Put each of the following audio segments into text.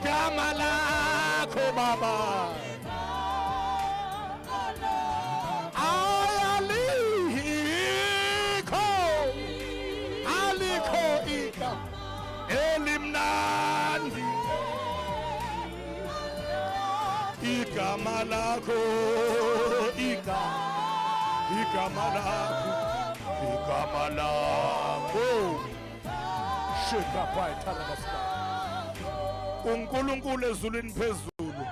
igama lakho baba alikho igama elimnandi igama lakho igama lakho shika phathana basika uNkulunkulu ezulwini phezulu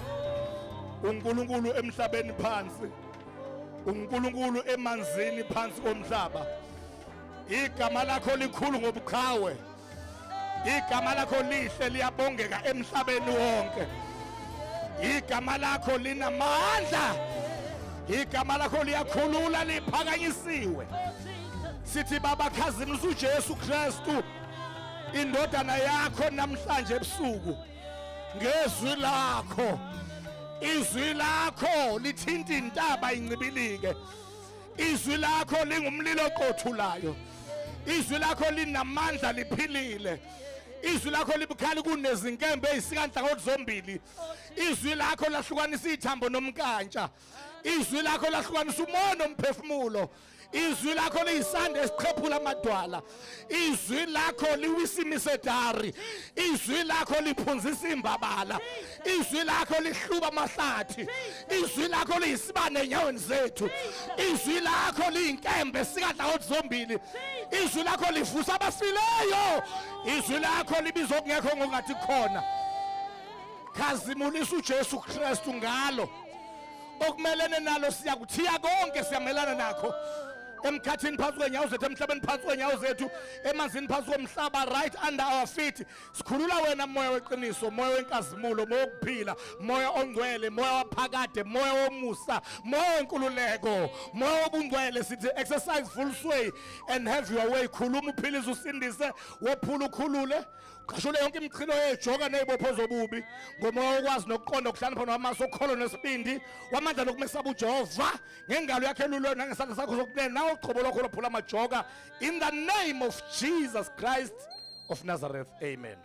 uNkulunkulu emhlabeni phansi uNkulunkulu emanzini phansi komhlaba igama lakho likhulu ngobuqhawe igama lakho lihle liyabongeka emhlabeni wonke igama lakho linamandla igama lakho liyakhulula liphakanyisiwe sithi baba khazimisa uJesu Kristu indodana yakho namhlanje ebusuku ngezwi lakho izwi lakho lithinta intaba incibilike izwi lakho lingumlilo oqothulayo izwi lakho linamandla liphilile izwi lakho libukhali kunezinkembe ezisikandlangothi zombili izwi lakho lahlukanisa ithambo nomkantsha izwi lakho lahlukanisa umoya nomphefumulo izwi lakho liyisanda esiqhephula amadwala izwi lakho liwisa imisedari izwi lakho liphunzisa imbabala izwi lakho lihluba amahlathi izwi lakho liyisibane enyaweni zethu izwi lakho liyinkembe esikadlangothi zombili izwi lakho livusa abafileyo izwi lakho libizwa okungekho ngokungathi khona khazimulisa uJesu Kristu ngalo okumelene nalo siyakuthiya konke siyamelana nakho emkhathini phansi kwenyawo zethu emhlabeni phansi kwenyawo zethu emanzini phansi komhlaba right under our feet sikhulula wena moya weqiniso moya wenkazimulo moya wokuphila moya ongcwele moya waphakade moya womusa moya wenkululeko moya wobungcwele sithi exercise full sway and have your way khuluma uphilise usindise wophula ukhulule qashule yonke imichilo yejoka nezibopho zobubi ngomoya okwazi nokuqonda ukuhlanipha namaso okholo nesibindi wamandla nokumesaba uJehova ngengalo yakhe elulwe nangesandla sakho sokunene nawo uqhobo lokho lophula amajoka in the name of Jesus Christ of Nazareth amen.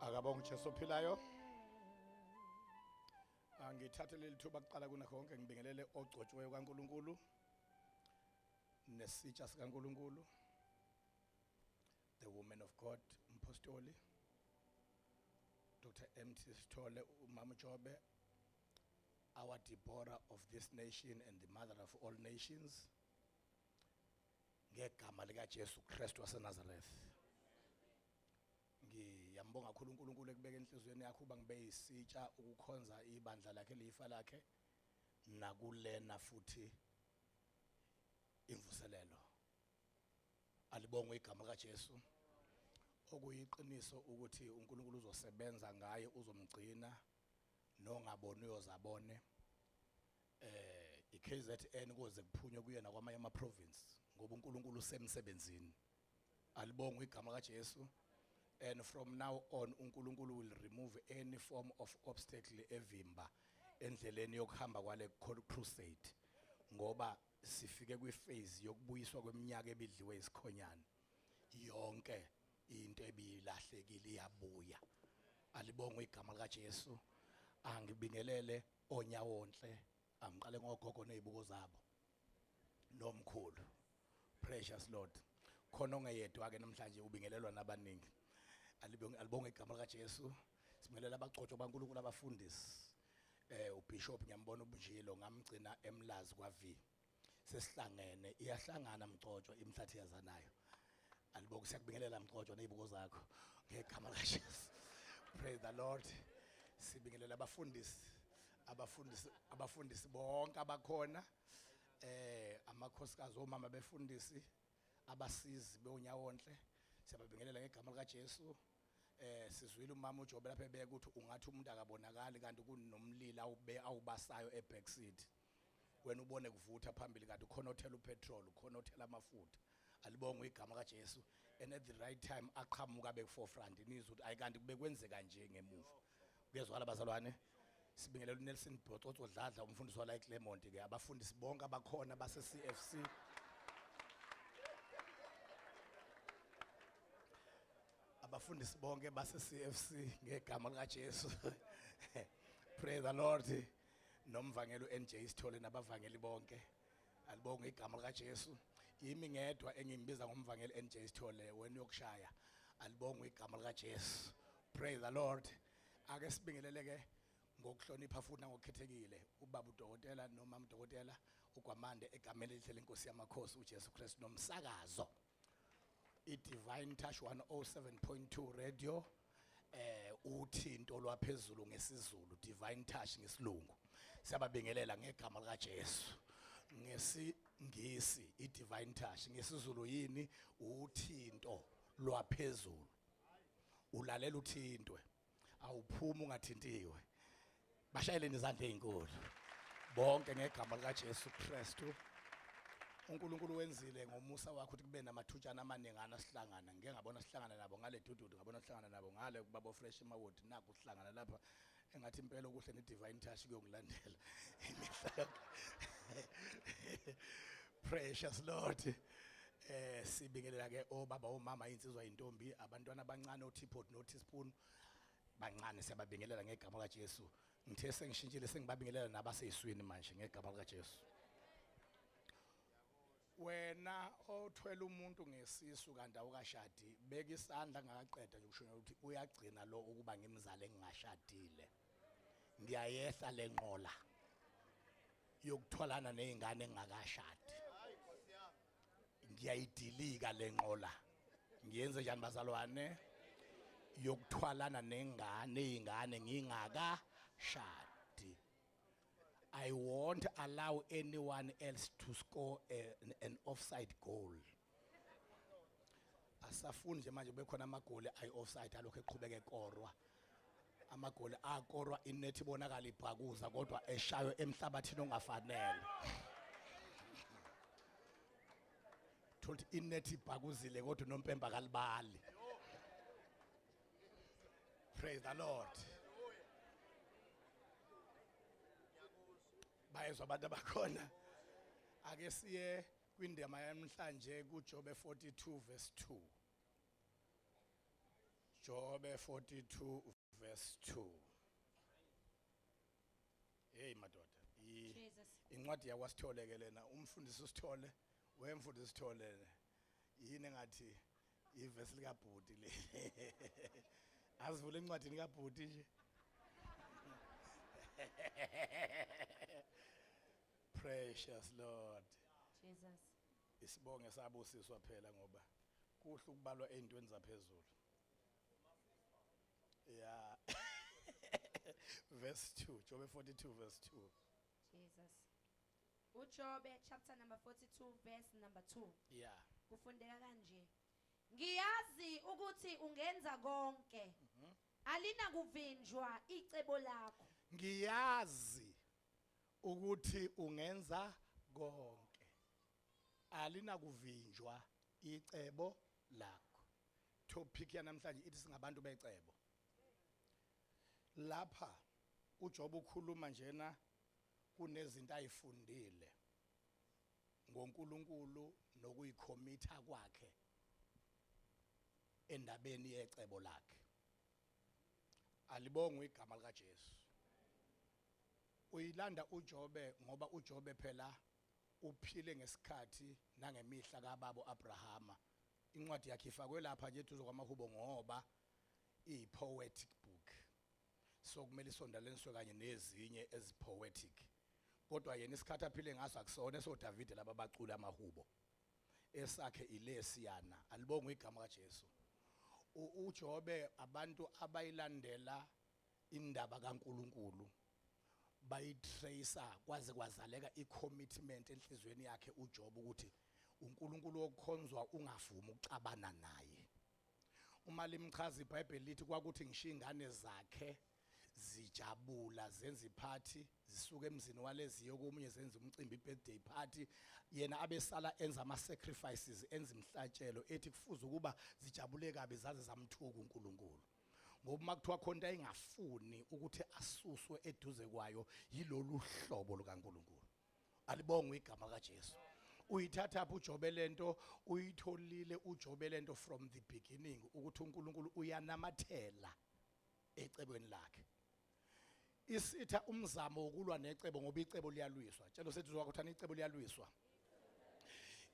Akabonga uJesu ophilayo angithathe leli thuba kuqala kunakho konke ngibingelele ogcotshiweyo kaNkuluNkulu nesitsha sikaNkuluNkulu the woman of God Mpostoli Dr. M.T. Sithole uMama Jobe our Deborah of this nation and the mother of all nations ngegama lika Jesu Kristu waseNazareth ngiyambonga kakhulu uNkulunkulu ekubeka enhlizweni yakho uba ngibe yisitsha ukukhonza ibandla lakhe lifa lakhe nakulena futhi imvuselelo alibonga igama likaJesu okuyiqiniso ukuthi uNkulunkulu uzosebenza ngaye uzomgcina nongaboni uyozabone iKZN kuze kuphunywe kuyena kwamanye ama province ngoba uNkulunkulu usemsebenzini alibonga igama likaJesu. And from now on uNkulunkulu will remove any form of obstacle evimba endleleni yokuhamba kwale crusade ngoba sifike kwiphase yokubuyiswa kweminyaka ebidliwe isikhonyana yonke into ebilahlekile iyabuya alibonga igama likaJesu angibingelele onyawonhle angiqale ngogogo nezibuko zabo nomkhulu precious Lord khona ongeyedwa ke namhlanje ubingelelwa nabaningi alibonga igama likaJesu simelela abagcotshwa baNkulunkulu abafundisi uBishop ngiyambona ubunjilo ngamgcina emlazi kwaV sesihlangene iyahlangana mgcotshwa imhlathi yazanayo alibonga siyakubingelela mgcotshwa nezibuko zakho ngegama likaJesu praise the Lord sibingelela abafundisi bonke abakhona amakhosikazi omama befundisi abasizi beonyawonhle siyabingelela ngegama likaJesu sizwile uMama uJobe lapha ebeka ukuthi ungathi umuntu akabonakali kanti kunomlilo awubasayo ebackseat wena ubone kuvutha phambili kanti khona othela upetrol khona othela amafutha alibonga igama likaJesu and at the right time aqhamuka beku forefront nizwe ukuthi ayikanti kube kwenzeka nje ngemuva kuyezwala bazalwane sibingelela uNelson Bhototso Dladla umfundisi wala eClermont ke abafundisi bonke abakhona base CFC abafundisi bonke base CFC ngegama lika Jesu praise the Lord nomvangelo NJ Sithole nabavangeli bonke alibonge igama lika Jesu yimi ngedwa engimbiza ngomvangeli NJ Sithole wena yokushaya alibonge igama lika Jesu praise the Lord ake sibingeleleke ngokuhlonipha futhi nangokukhethekile ubaba uDokotela nomama uDokotela uGwamande egameni elihle lenkosi yamakhosi uJesu Kristu nomsakazo iDivine Touch 107.2 radio uthinto lwaphezulu ngesizulu Divine Touch ngesilungu siyababingelela ngegama lika Jesu ngesingisi iDivine Touch ngesizulu yini uthinto lwaphezulu ulalela uthintwe awuphuma ungathintiwe bashayeleni izandla ezinkulu bonke ngegama lika Jesu Kristu uNkulunkulu wenzile ngomusa wakhe ukuthi kube namathutshana amaningana sihlangana ngeke ngabona sihlangana nabo ngale dududu ngabona sihlangana nabo ngale kubaba Fresh Mawod naku sihlangana lapha engathi impela okuhle neDivine Touch kuyokulandela precious Lord sibingelela ke obaba omama insizwa intombi abantwana abancane oTipot noTeaspoon bancane siyababingelela ngegama lika Jesu ngithe sengishintshile sengibabingelela nabaseyiswini manje ngegama lika Jesu wena othwele umuntu ngesisu kanti awukashadi beka isandla ngakaqeda nje ukusho ukuthi uyagcina lo ukuba ngimzale engashadile ngiyayehla lenqola yokuthwalana nezingane engakashadi ngiyayidilika lenqola ngiyenze njani bazalwane yokuthwalana nezingane ngingakashadi I won't allow anyone else to score an offside goal. Asafuni nje manje bekhona amagoli ay offside alokho eqhubeka ekorwa. Amagoli akorwa inethi bonakala ibhakuza kodwa eshayo emhlabathini ongafanele. Thothi inethi ibhakuzile kodwa nompemba kalibali. Praise the Lord. Bayezwa abantu abakhona ake siye kwindima yamhlanje kuJobe 42 verse 2 Jobe 42 verse 2 Hey madoda incwadi yakwaSithole ke lena umfundisi uSithole wemfundisi uSithole yini engathi iverse lika Bhuti le azivule incwadi lika Bhuti nje Precious Lord Jesus isibonge sabusiswa phela ngoba kuhle ukubalwa ezintweni zaphezulu yeah verse 2 Jobe 42 verse 2 Jesus uJobe chapter number 42 verse number 2 yeah kufundeka kanje Ngiyazi ukuthi ungenza konke alina kuvinjwa icebo lakho Ngiyazi ukuthi ungenza konke alina kuvinjwa icebo lakho topic yanamhlanje ithi singabantu becebo lapha uJobe ukhuluma njena kunezinto ayifundile ngoNkulunkulu nokuyikhomitha kwakhe endabeni yecebo lakhe alibonga igama lika Jesu uyilanda uJobe ngoba uJobe phela uphile ngesikhathi nangemihla kaBaba Abrahama incwadi yakhe ifakwe lapha nje eduze kwamahubo ngoba ipoetic book so kumele isondaleniswe kanye nezinye ezipoetic kodwa yena isikhathi aphile ngaso akusona so David laba bacula amahubo esakhe ilesiyana alibonga igama kaJesu uJobe abantu abayilandela indaba kaNkuluNkulu bayitracer kwaze kwazaleka icommitment enhlizweni yakhe uJob ukuthi uNkulunkulu okukhonzwa ungavumi ukuxabana naye uma limchaza iBhayibheli lithi kwakuthi ngishiya ingane zakhe zijabula zenza iphathi zisuka emzini waleziyo komunye zenza umcimbi birthday party yena abesala enza ama sacrifices enza imhlatshelo ethi kufuze ukuba zijabule kabi zaze zamthuka uNkulunkulu ngoba makuthiwa khona engafuni ukuthi asuswe eduze kwayo yilolu hlobo lukaNkulunkulu. Alibonge igama kaJesu. Uyithatha apha uJobe lento uyitholile uJobe lento from the beginning ukuthi uNkulunkulu uyanamathela ecebweni lakhe. Isitha umzamo wokulwa necebo ngoba icebo liyalwiswa. Tshelo sethu ukuthi icebo liyalwiswa.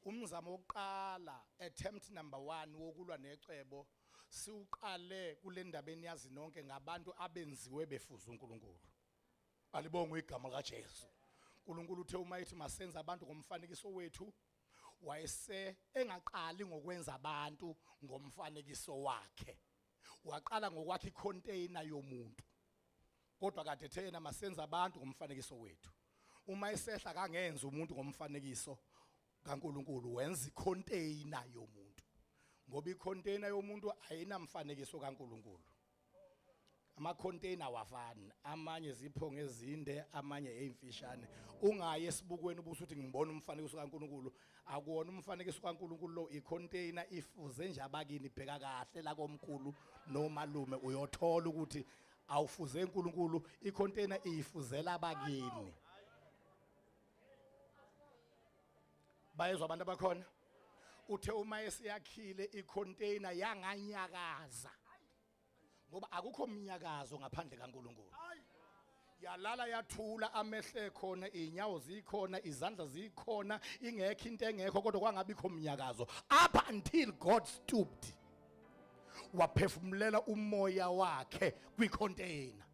Umzamo wokuqala attempt number 1 wokulwa necebo siuqale kule ndaba eniyazi nonke ngabantu abenziwe befuza uNkulunkulu. Alibonge igama kaJesu. uNkulunkulu uthe uma ethi masenze abantu ngomfanekiso wethu wayese engaqali ngokwenza abantu ngomfanekiso wakhe. Waqala ngokwakhe icontainer yomuntu. Kodwa kade ethe yena masenze abantu ngomfanekiso wethu. Uma esehla kangenza umuntu ngomfanekiso kaNkulunkulu wenza icontainer yomuntu. Ngoba icontainer yomuntu ayinamfanekiso kaNkulunkulu. Ama-container wafana, amanye ziphongo ezinde, amanye ezimfishane. Ungaye esibukweni ubusuthi ngibona umfanekiso kaNkulunkulu, akuwona umfanekiso kaNkulunkulu lo icontainer ifuze nje abakini ibheka kahle la komkhulu nomalume uyothola ukuthi awufuze uNkulunkulu, icontainer ifuzela abakini. Bayezwa abantu abakhona? Uthe uma esiyakhile icontainer yanganyakaza. Ngoba akukho umnyakazo ngaphandle kaNkulunkulu. Yalala yathula amehle khona, inyawo zikhona, izandla zikhona, ingekho into engekho kodwa kwangabikho umnyakazo up until God stooped. Waphefumulela umoya wakhe kwicontainer.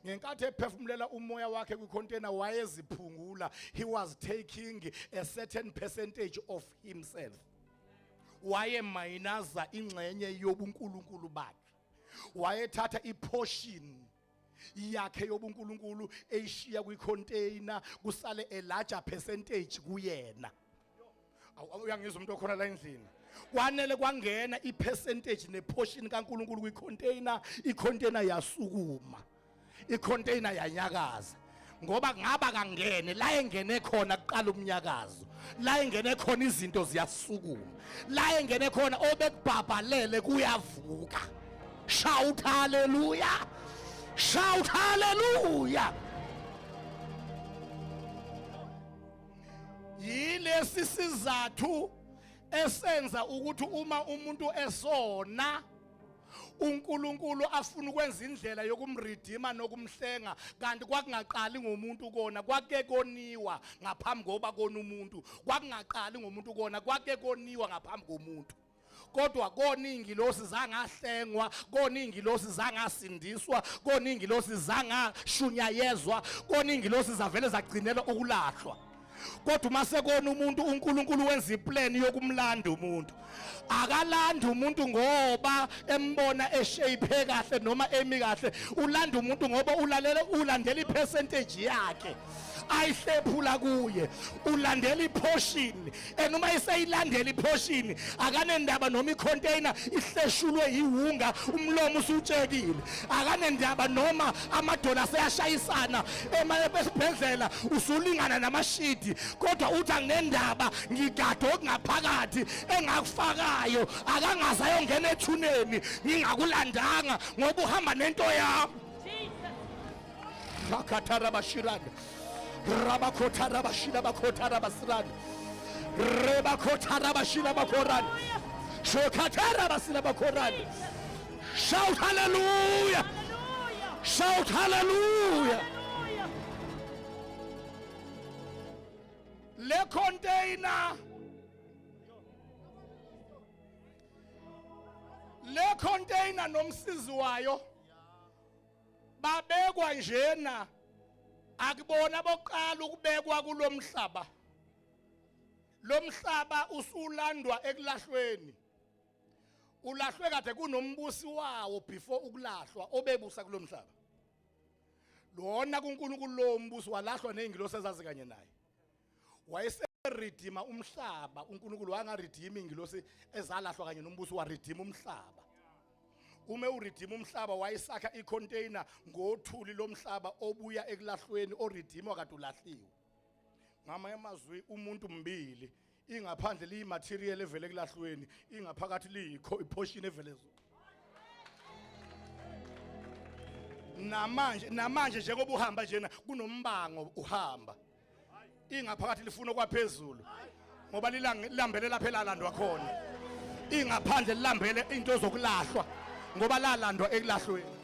Ngenkathi ephefumulela umoya wakhe kwicontainer wayeziphungula. He was taking a certain percentage of himself. Waye minaza ingxenye yobuNkulunkulu bakhe. Wayethatha iportion yakhe yobuNkulunkulu eyishiya kwicontainer kusale a larger percentage kuyena. Uyangizwa umuntu okhona la endlini. Kwanele kwangena ipercentage neportion kaNkulunkulu kwicontainer, icontainer yasukuma. Icontainer yanyakaza. Ngoba ngaba kangene la engene khona kuqala umnyakazo. La engene khona izinto ziyasukuma. La engene khona obekubhabhalele kuyavuka. Shout hallelujah. Shout hallelujah. Yilesi sizathu esenza ukuthi uma umuntu esona uNkulunkulu afuna ukwenza indlela yokumredeema nokumhlenga kanti kwakungaqali ngomuntu kona kwake koniwa ngaphambi koba kona umuntu kwakungaqali ngomuntu kona kwake koniwa ngaphambi komuntu. Kodwa koningi losi zangahlengwa, koningi losi zangasindiswa, koningi losi zangashunyayezwa, koningi losi zavele zagcinelwa ukulahlwa. Kodwa mase kona umuntu uNkulunkulu wenza iplan yokumlanda umuntu. Akalanda umuntu ngoba embona eshape kahle noma emi kahle, ulanda umuntu ngoba ulandela ipercentage yakhe. Ayihlephula kuye ulandela iportion enoma iseyilandela iportion akanendaba noma icontainer ihleshulwe yiwunga umlomo usutshekile akanendaba noma amadola seyashayisana esibhedlela usulingana namashidi kodwa uthi anginendaba ngigado okungaphakathi engakufakayo akangaze ayongena ethuneni ngingakulandanga ngoba uhamba nento yami rakatara bashirana Rabakota Rabashila Bakota Rabasran Rebakota Rabashila Bakoran Shokatara Basila Bakoran. Shout hallelujah! Shout hallelujah! Le container nomsizi wayo babekwa njena akubona boqala ukubekwa kulomhlaba. Lomhlaba usulandwa ekulahlweni. Ulahlwe kade kunombusi wawo before ukulahlwa obebusa kulomhlaba. Lona kuNkulunkulu lo mbusi walahlwa nezingilosi ezazi kanye naye. Wayese redeema umhlaba, uNkulunkulu wanga redeem ingilosi ezalahlwa kanye nombusi wa redeem umhlaba. Ume uredeem umhlaba wayisakha icontainer ngothuli lomhlaba obuya ekulahlweni oredeemwa kade ulahliwe. Ngama emazwi umuntu mbili ingaphandle liyi material evele ekulahlweni ingaphakathi liyi portion evele namanje njengoba uhamba njena kunombango uhamba ingaphakathi lifuna kwaphezulu ngoba lilambele lapha elalandwa khona ingaphandle lilambele into zokulahlwa ngoba lalandwa ekulahlweni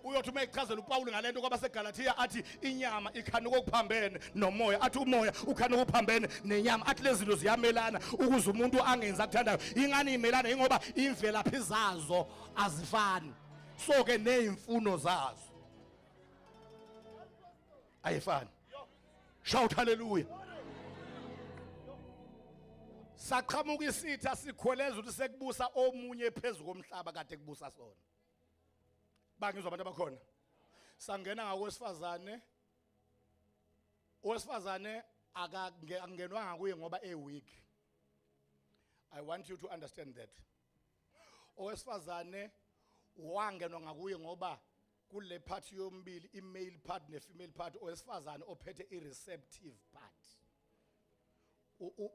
uyothi uma echazela uPaul ngalento kwaba seGalatia athi inyama ikhanuka okuphambene nomoya athi umoya ukhanuka okuphambene nenyama athi lezi zinto ziyamelana ukuze umuntu angenza akuthandayo ingani imelana ingoba imvelaphi zazo azifani so ke nezimfuno zazo ayifani shout hallelujah saqhamuka isitha sikhweleza ukuthi sekubusa omunye phezulu komhlaba kade kubusa sona bangizwa abantu abakhona sangena ngawesifazane owesifazane akangenwanga kuye ngoba weak I want you to understand that owesifazane wangenwa ngakuye ngoba kule part yombili i-male part ne-female part owesifazane ophethe i-receptive part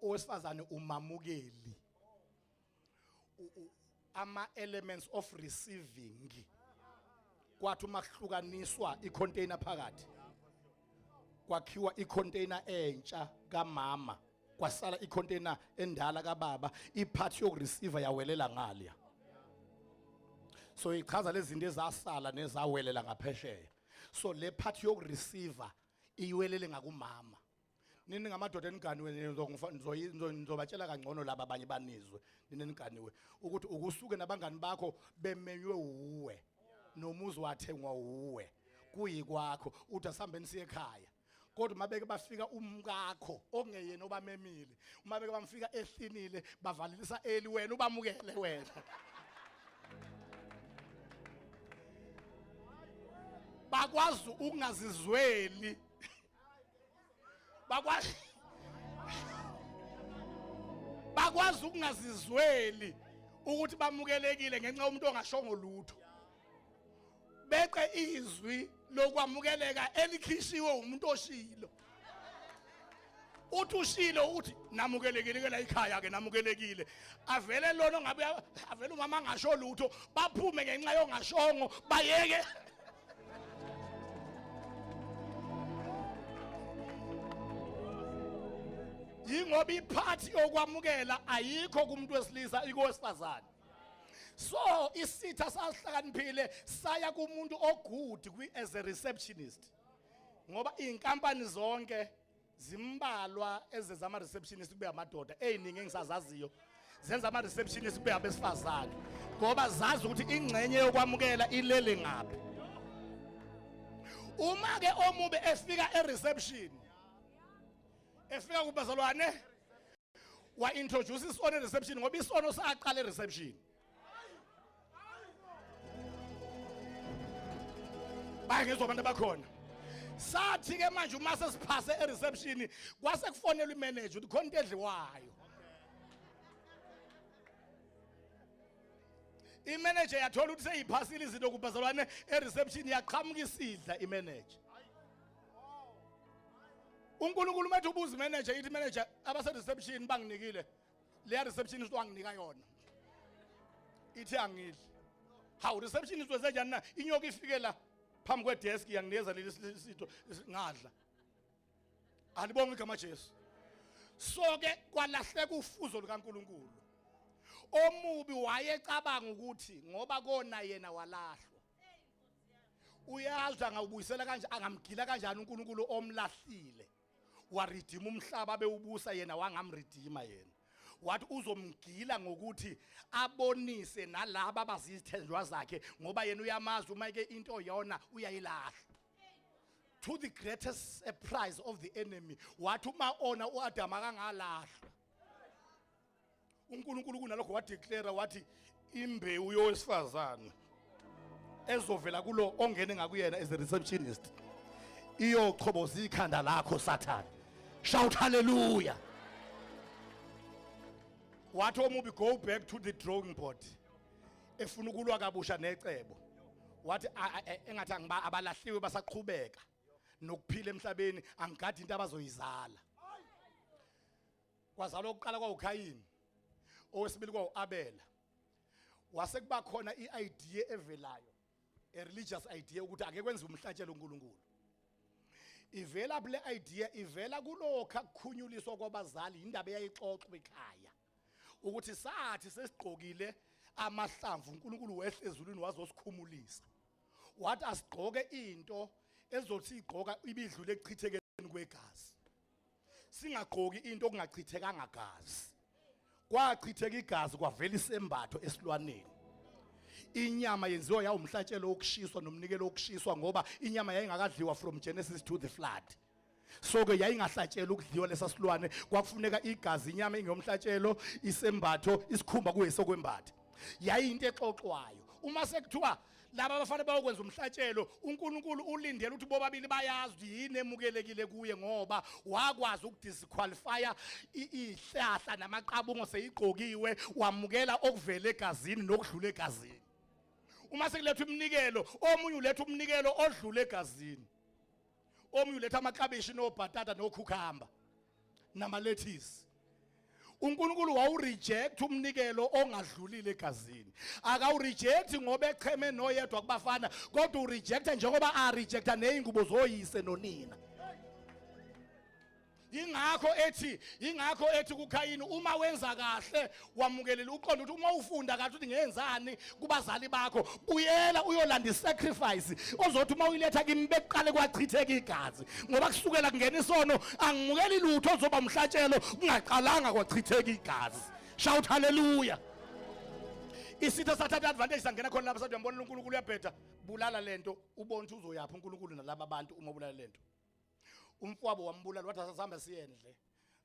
owesifazane umamukeli ama-elements of receiving kwathi umahlukaniswa icontainer phakathi kwakhiwa icontainer entsha kamama kwasala icontainer endala kababa ipart yokureceiver yawelela ngaliya so ichaza lezi zinto ezasala nezawelela ngaphesheya so le part yokureceiver iwelele ngakumama nini ngamadoda eniganiwe nizobatshela kangcono laba abanye banizwe nini eniganiwe ukuthi ukusuke nabangani bakho bemenywe uwe nomuzi wathengwa uwe kuyikwakho uthi asihambeni siye ekhaya kodwa mabeke bafika umkakho ongeyena obamemile mabeke bamfika ehlinile bavalelisa eli wena ubamukele wena bakwazi ukungazizweli bakwazi ukungazizweli ukuthi bamukelekile ngenxa yomuntu ongashongo lutho beqe izwi lokwamukeleka elikhishiwe umuntu oshilo uthi ushilo uthi namukelekile la ekhaya ke namukelekile avele lona ngabe avele umama angasho lutho baphume ngenxa yongashongo bayeke yingoba iphathi yokwamukela ayikho kumuntu wesilisa ikowesifazane so isitha sahlakaniphile saya kumuntu ogood as a receptionist ngoba inkampani zonke zimbalwa ezeza ama receptionist kube amadoda eziningi engisazaziyo zenza ama receptionist kube abesifazane ngoba zazi ukuthi ingcenye yokwamukela ilele ngapi uma ke omube efika e-reception efika kubazalwane wa introduce isono e-reception ngoba isono saqala e-reception bayengizwa abantu abakhona sathi ke manje uma sesiphase e-reception kwase kufonela imanager ukuthi khona into edliwayo imanager yathola ukuthi seyiphasile izinto kubazalwane e-reception yaqhamuka isidla imanager uNkulunkulu umethe ubuza imanager ithi manager abase reception banginikile le reception iso wanginika yona ithi angidli hawu reception iso senjani na inyoka ifike la phambi kwedesk yanginikeza leli sitho ngadla alibonga igama Jesu so ke kwalahleka ufuzo lukaNkulunkulu omubi wayecabanga ukuthi ngoba kona yena walahlwa uyazi angawubuyisela kanje angamgila kanjani uNkulunkulu omlahlile waridima umhlaba bewubusa yena wangamridima yena wathi uzomgila ngokuthi abonise nalabo abazithenjwa zakhe ngoba yena uyamazi uma ke into yona uyayilahla to the greatest prize of the enemy wathi uma ona uAdam akangalahlwa uNkulunkulu kunalokho wadeclare wathi imbewu yowesifazane ezovela kulo ongene ngakuyena as a receptionist iyochoboza ikhanda lakho Satan shout hallelujah wathi omubi go back to the drawing board efuna ukulwa kabusha necebo wathi engathi abalahliwe basaqhubeka nokuphila emhlabeni angigadi into abazoyizala kwazalo oqala kwaUkhayini owesibili kwaUAbela wase kuba khona iidea evelayo, a religious idea ukuthi ake kwenziwe umhlatshelo uNkulunkulu. Ivela le idea ivela kulokha kukhunyuliswa kwabazali indaba eyayixoxwa ekhaya ukuthi sathi sesigqokile amahlamvu uNkulunkulu wehle ezulwini wazosikhumulisa. Wathi asigqoke into ezothi igqoka ibidlule ekuchithekeni kwegazi. Singagqoki into okungachithekanga gazi. Kwachitheka igazi kwavela isembatho esilwaneni. Inyama yenziwa yawo umhlatshelo wokushiswa nomnikelo wokushiswa ngoba inyama yayingakadliwa from Genesis to the flood. So ke yayingahlatshelwa ukudliwa lesasilwane, kwakufuneka igazi, inyama ingeyomhlatshelo, isembatho, isikhumba kuyesokwembatha. Yayinto exoxwayo. Uma sekuthiwa laba abafanele bayokwenza umhlatshelo, uNkulunkulu ulindele ukuthi bobabili bayazi yini emukelekile kuye ngoba wakwazi ukudisqualifya ihlahla namaqabungo seyigqokiwe, wamukela okuvela egazini nokudlula egazini. Uma sekuletha umnikelo, omunye uletha umnikelo odlula egazini. Omunye uletha amaklabishi nobhatata nokhukhamba namalethisi. uNkulunkulu wawureject umnikelo ongadlulile egazini. Akawureject ngoba echeme noyedwa kubafana, kodwa urejecta njengoba arejecta nezingubo zoyise nonina. Ingakho ethi kuKhayini uma wenza kahle wamukelela uqondo ukuthi uma ufunda kahle ukuthi ngenzani kubazali bakho, buyela uyolanda isacrifice ozothi uma uyiletha kimi beqale kwachitheka igazi ngoba kusukela kungena isono angimukeli lutho ozoba umhlatshelo kungaqalanga kwachitheka igazi. Shout hallelujah. Isitho sathatha advantage sangena khona lapha sathi uyambona uNkulunkulu uyabheda, bulala lento ubone ukuthi uzoyapha uNkulunkulu nalabo abantu uma bulala lento. Umfowabo wambulala wathi asasihamba siyendle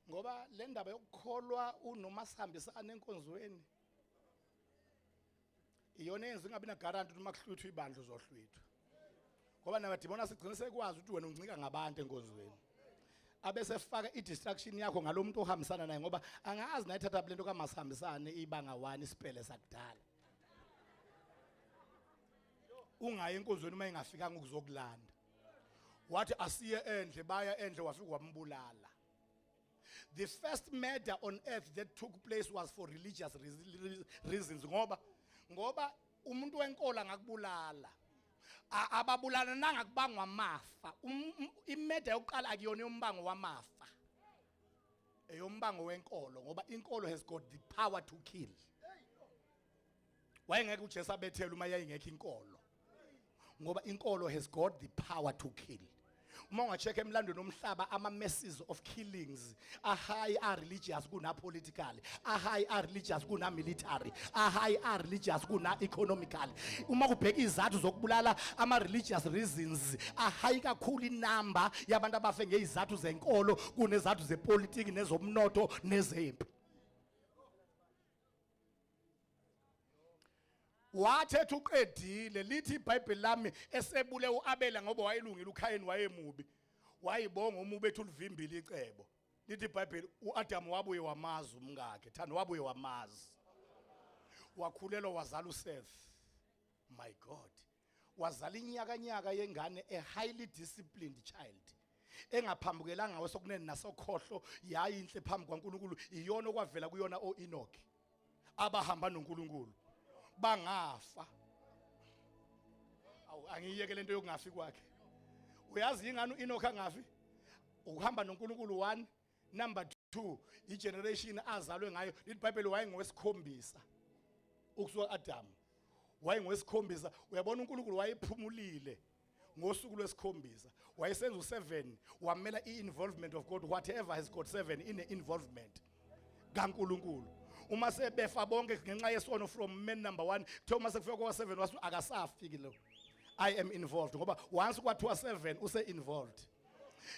ngoba le ndaba yokukholwa unomasihambisana enkonzweni iyona yenza ingabi na guarantee ukuthi makuhluthwa ibandla uzohlwithwa ngoba nabadimona sigcine sekwazi ukuthi wena uncika ngabantu enkonzweni abese faka idistraction yakho ngalomuntu ohambisana naye ngoba angazi naye thatha lento kamasihambisane ibanga 1 isipele sakudala ungayi enkonzweni uma ingafikanga ukuzokulanda. Wathi asiye endle, baya endle wafika wambulala. The first murder on earth that took place was for religious reasons ngoba umuntu wenkola ngakubulala ababulala nangakubangwa amafa. Imurder yokuqala akuyona yombango wamafa, eyombango wenkolo ngoba inkolo has got the power to kill. Wayengeke uJesu abethele uma yayingekho inkolo ngoba inkolo has got the power to kill. Uma ungacheka emlandweni omhlaba ama messes of killings high are religious kuna political, high are religious kuna military, high are religious kuna economical. Uma kubheka izathu zokubulala ama religious reasons high kakhulu inamba yabantu abafe ngezizathu zenkolo kunezathu zepolitiki nezomnotho nezempi. Wathetha uqedile lithi iBhayibheli lami esebule uAbela ngoba wayelungile uKhayini wayemubi wayibonga umubi ethu ulivimbile icebo. Lithi iBhayibheli uAdam wabuye wamazi umngakhe, thanda wabuye wamazi. Wakhulelwa wazala uSeth. My God. Wazala inyakanyaka yengane, a highly disciplined child. Engaphambukelanga wesokunene nasokhohlo yayinhle phambi kwaNkulunkulu, iyona okwavela kuyona oEnoch abahamba noNkulunkulu bangafa. Angiyeke lento yokungafi kwakhe. Uyazi ingani uEnoch angafi? Ukuhamba noNkulunkulu 1, number 2 igeneration azalwe ngayo. iBhayibheli wayengowesikhombisa ukusuka Adam. Wayengowesikhombisa. Uyabona uNkulunkulu wayephumulile ngosuku lwesikhombisa. Wayesenza u7 wamela iinvolvement of God. Whatever has got 7 in involvement kaNkulunkulu. Uma sebefa bonke ngenxa yesono from man number 1 Thomas sekufika kwa7 wathi akasafiki lo. I am involved ngoba once kwathiwa 7 use involved.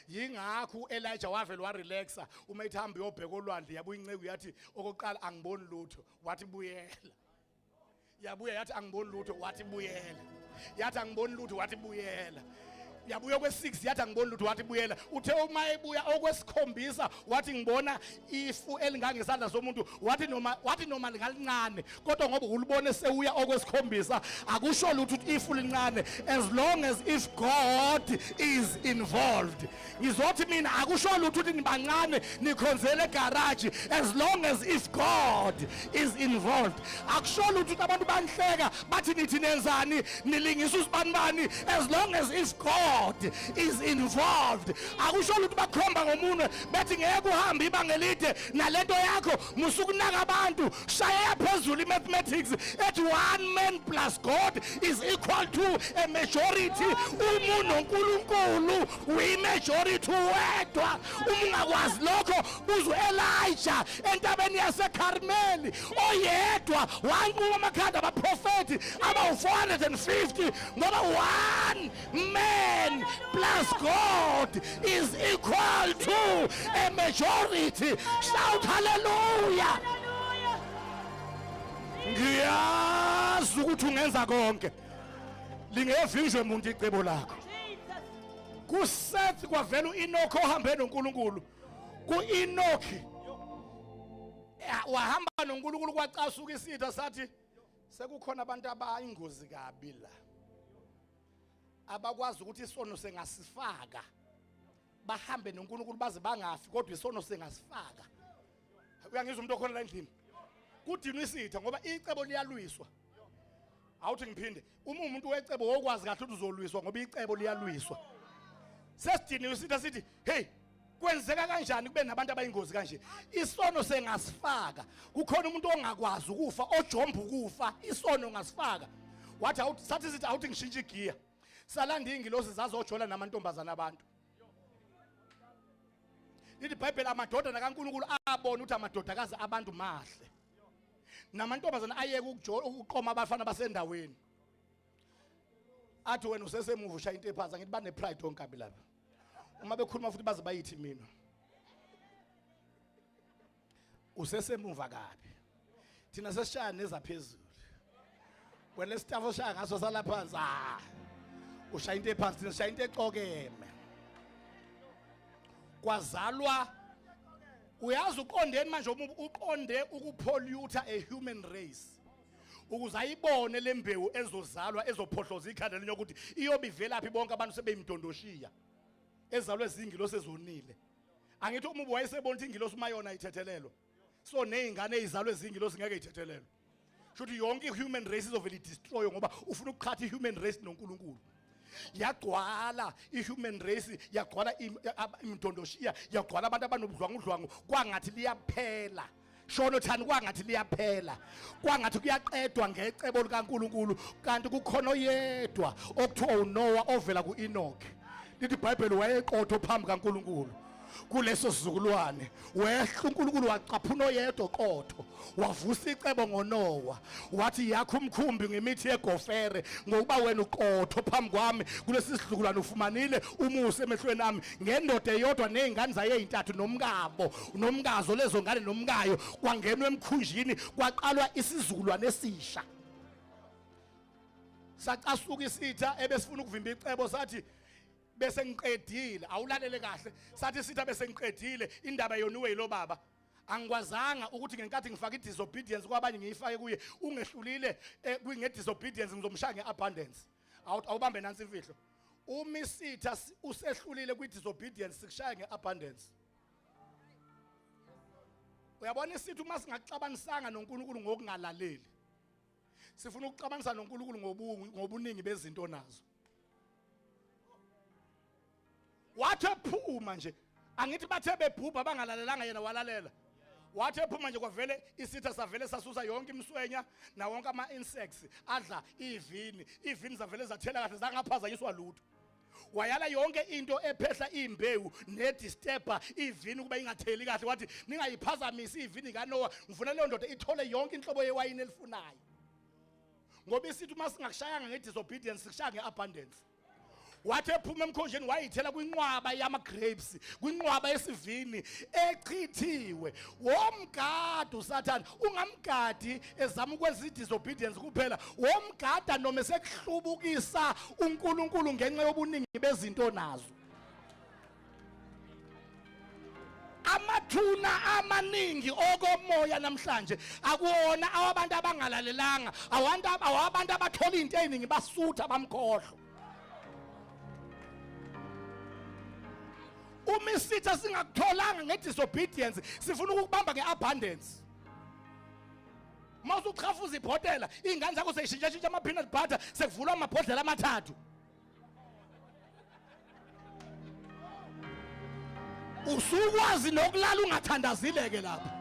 Yingakho Elijah wavela wa relaxa uma ithamba yobheka olwandle yabo inceke yathi okoqala angiboni lutho wathi buyela. Yabuya yathi angiboni lutho wathi buyela. Yathi angiboni lutho wathi buyela. yabuya kwe6 yathi angiboni lutho wathi buyela uthe uma ebuya okwesikhombisa wathi ngibona ifu elingangesandla somuntu wathi noma lingalincane kodwa ngoba ulibone sewuya okwesikhombisa akusho lutho ukuthi ifu lincane as long as if God is involved. Ngizothi mina akusho lutho ukuthi nibancane nikhonzele egarage as long as if God is involved. Akusho lutho ukuthi abantu banhleka bathi nithi nenzani nilingisa usibani as long as if God is involved. Akusho lutho bakhomba ngomunwe bethi ngeke uhambe ibanga elide nalento yakho musukunaka abantu shaya phezulu imathematics ethi 1 man plus God is equal to a majority. Umuntu noNkulunkulu uyi majority wedwa. Ungakwazi lokho buzu Elijah entabeni yaseKarmeli oyedwa wanquma amakhanda abaprofeti aba 450 ngoba 1 man plus God is equal to a majority. Shout hallelujah. Ngiyazi ukuthi ungenza konke lingevinjwe umuntu icebo lakho. Kusethi kwavela uEnoch ohambe noNkulunkulu. KuEnoch wahamba noNkulunkulu kwacasuka isitha sathi sekukhona abantu abayingozi kabi la. Abakwazi ukuthi isono sengasifaka. Bahambe noNkulunkulu baze bangafi kodwa isono sengasifaka. Uyangizwa umuntu okhona la endlini. Kudinwa isitha ngoba icebo liyalwiswa. Awuthi ngiphinde uma umuntu wecebo wokwazi kahle ukuthi uzolwiswa ngoba icebo liyalwiswa. Sesidiniwe isitha sithi hey kwenzeka kanjani kube nabantu abayingozi kanje. Isono sengasifaka. Kukhona umuntu ongakwazi ukufa ojomba ukufa isono ngasifaka. Wathi awuthi sathi sithi awuthi ngishintshe igiya. Salanda ingilosi zazojola namantombazana abantu. Lithi iBhayibheli amadoda kaNkulunkulu abona ukuthi amadodakazi abantu mahle. Namantombazana ayeke ukuqoma abafana basendaweni. Athi wena usesemuva ushaya into ephansi ngithi bane pride onkabi lapha. Uma bekhuluma futhi baze bayithi mina. Usesemuva kabi. Thina sesishaya nezaphezulu. Wena lesitafu oshaya ngaso sala phansi ushaya into ephansi thina sishaya into eqokeme. Kwazalwa uyazi uqondeni manje uqonde ukupollute a human race ukuze ayibone lembewu ezozalwa ezophohloza ikhanda lenye ukuthi iyobe ivelaphi bonke abantu sebeyimdondoshiya ezalwe izingilosi ezonile. Angithi uma wayesebona ukuthi ingilosi umayona ithethelelo so nezingane ezizalwe izingilosi ngeke ithethelelo. Shothi yonke ihuman race izovela idestroy ngoba ufuna ukuqhatha ihuman race noNkulunkulu. Yagcwala ihuman race yagcwala imdondoshiya yagcwala abantu abanobudlwangudlwangu kwangathi liyaphela. Shono thani kwangathi liyaphela. Kwangathi kuyaqedwa ngecebo likaNkulunkulu kanti kukhona oyedwa okuthiwa uNoah ovela kuEnoch. Lithi iBhayibheli wayeqotho phambi kaNkulunkulu. Kuleso sizukulwane wehla uNkulunkulu wacaphuna oyedwa qotho wavusa icebo ngoNoah wathi yakho umkhumbi ngemithi yegofere ngokuba wena uqotho phambi kwami kulesi sizukulwane ufumanile umusa emehlweni nami ngendoda eyodwa nezingane zayo ezintathu nomkazo lezo ngane nomkayo kwangenwa emkhunjini kwaqalwa isizukulwane esisha. Sacasuka isitha ebesifuna ukuvimba icebo sathi bese ngiqedile awulalele kahle sathi sitha bese ngiqedile indaba yoniwe yilo baba angikwazanga ukuthi ngenkathi ngifaka idisobedience kwabanye ngiyifake kuye ungehlulile kwingedisobedience ngizomshaya ngeabundance. Awubambe nansi imfihlo uma isitha usehlulile kwidisobedience sikushaya ngeabundance. Uyabona isithi uma singaxabanisanga noNkulunkulu ngokungalaleli sifuna ukuxabanisa noNkulunkulu ngobuningi bezinto nazo. Wathi ephuma nje angithi bathe bebhubha bangalalelanga yena walalela. Wathi ephuma nje kwavele isitha savele sasusa yonke imswenya na wonke ama insects adla ivini zavele zathela kahle zangaphazanyiswa lutho. Wayala yonke into ephehla imbewu nedisturber ivini kuba ingatheli kahle wathi ningayiphazamisi ivini kaNoah ngifuna leyo ndoda ithole yonke inhlobo yewayini elifunayo. Ngoba isithi uma singakushayanga ngedisobedience sikushaya ngeabundance. wathi ephuma emkhonjeni wayithela kwinqwaba yama grapes, kwinqwaba yesivini echithiwe. Womgada uSathane, ungamgadi ezama ukwenza disobedience kuphela, womgada noma sekuhlubukisa uNkulunkulu ngenxa yobuningi bezinto nazo. Amathuna amaningi okomoya namhlanje akuwona awabantu abangalalelanga, awabantu abathola into eziningi basutha bamkhohlwa. Uma isitha singakutholanga ngedisobedience sifuna ukubamba ngeabundance. Mawuthi uchafuza ibhotela, izingane zakho seyishintsha ama peanut butter, sekuvulwa amabhodlela amathathu. Usukwazi nokulala ungathandazileke lapha.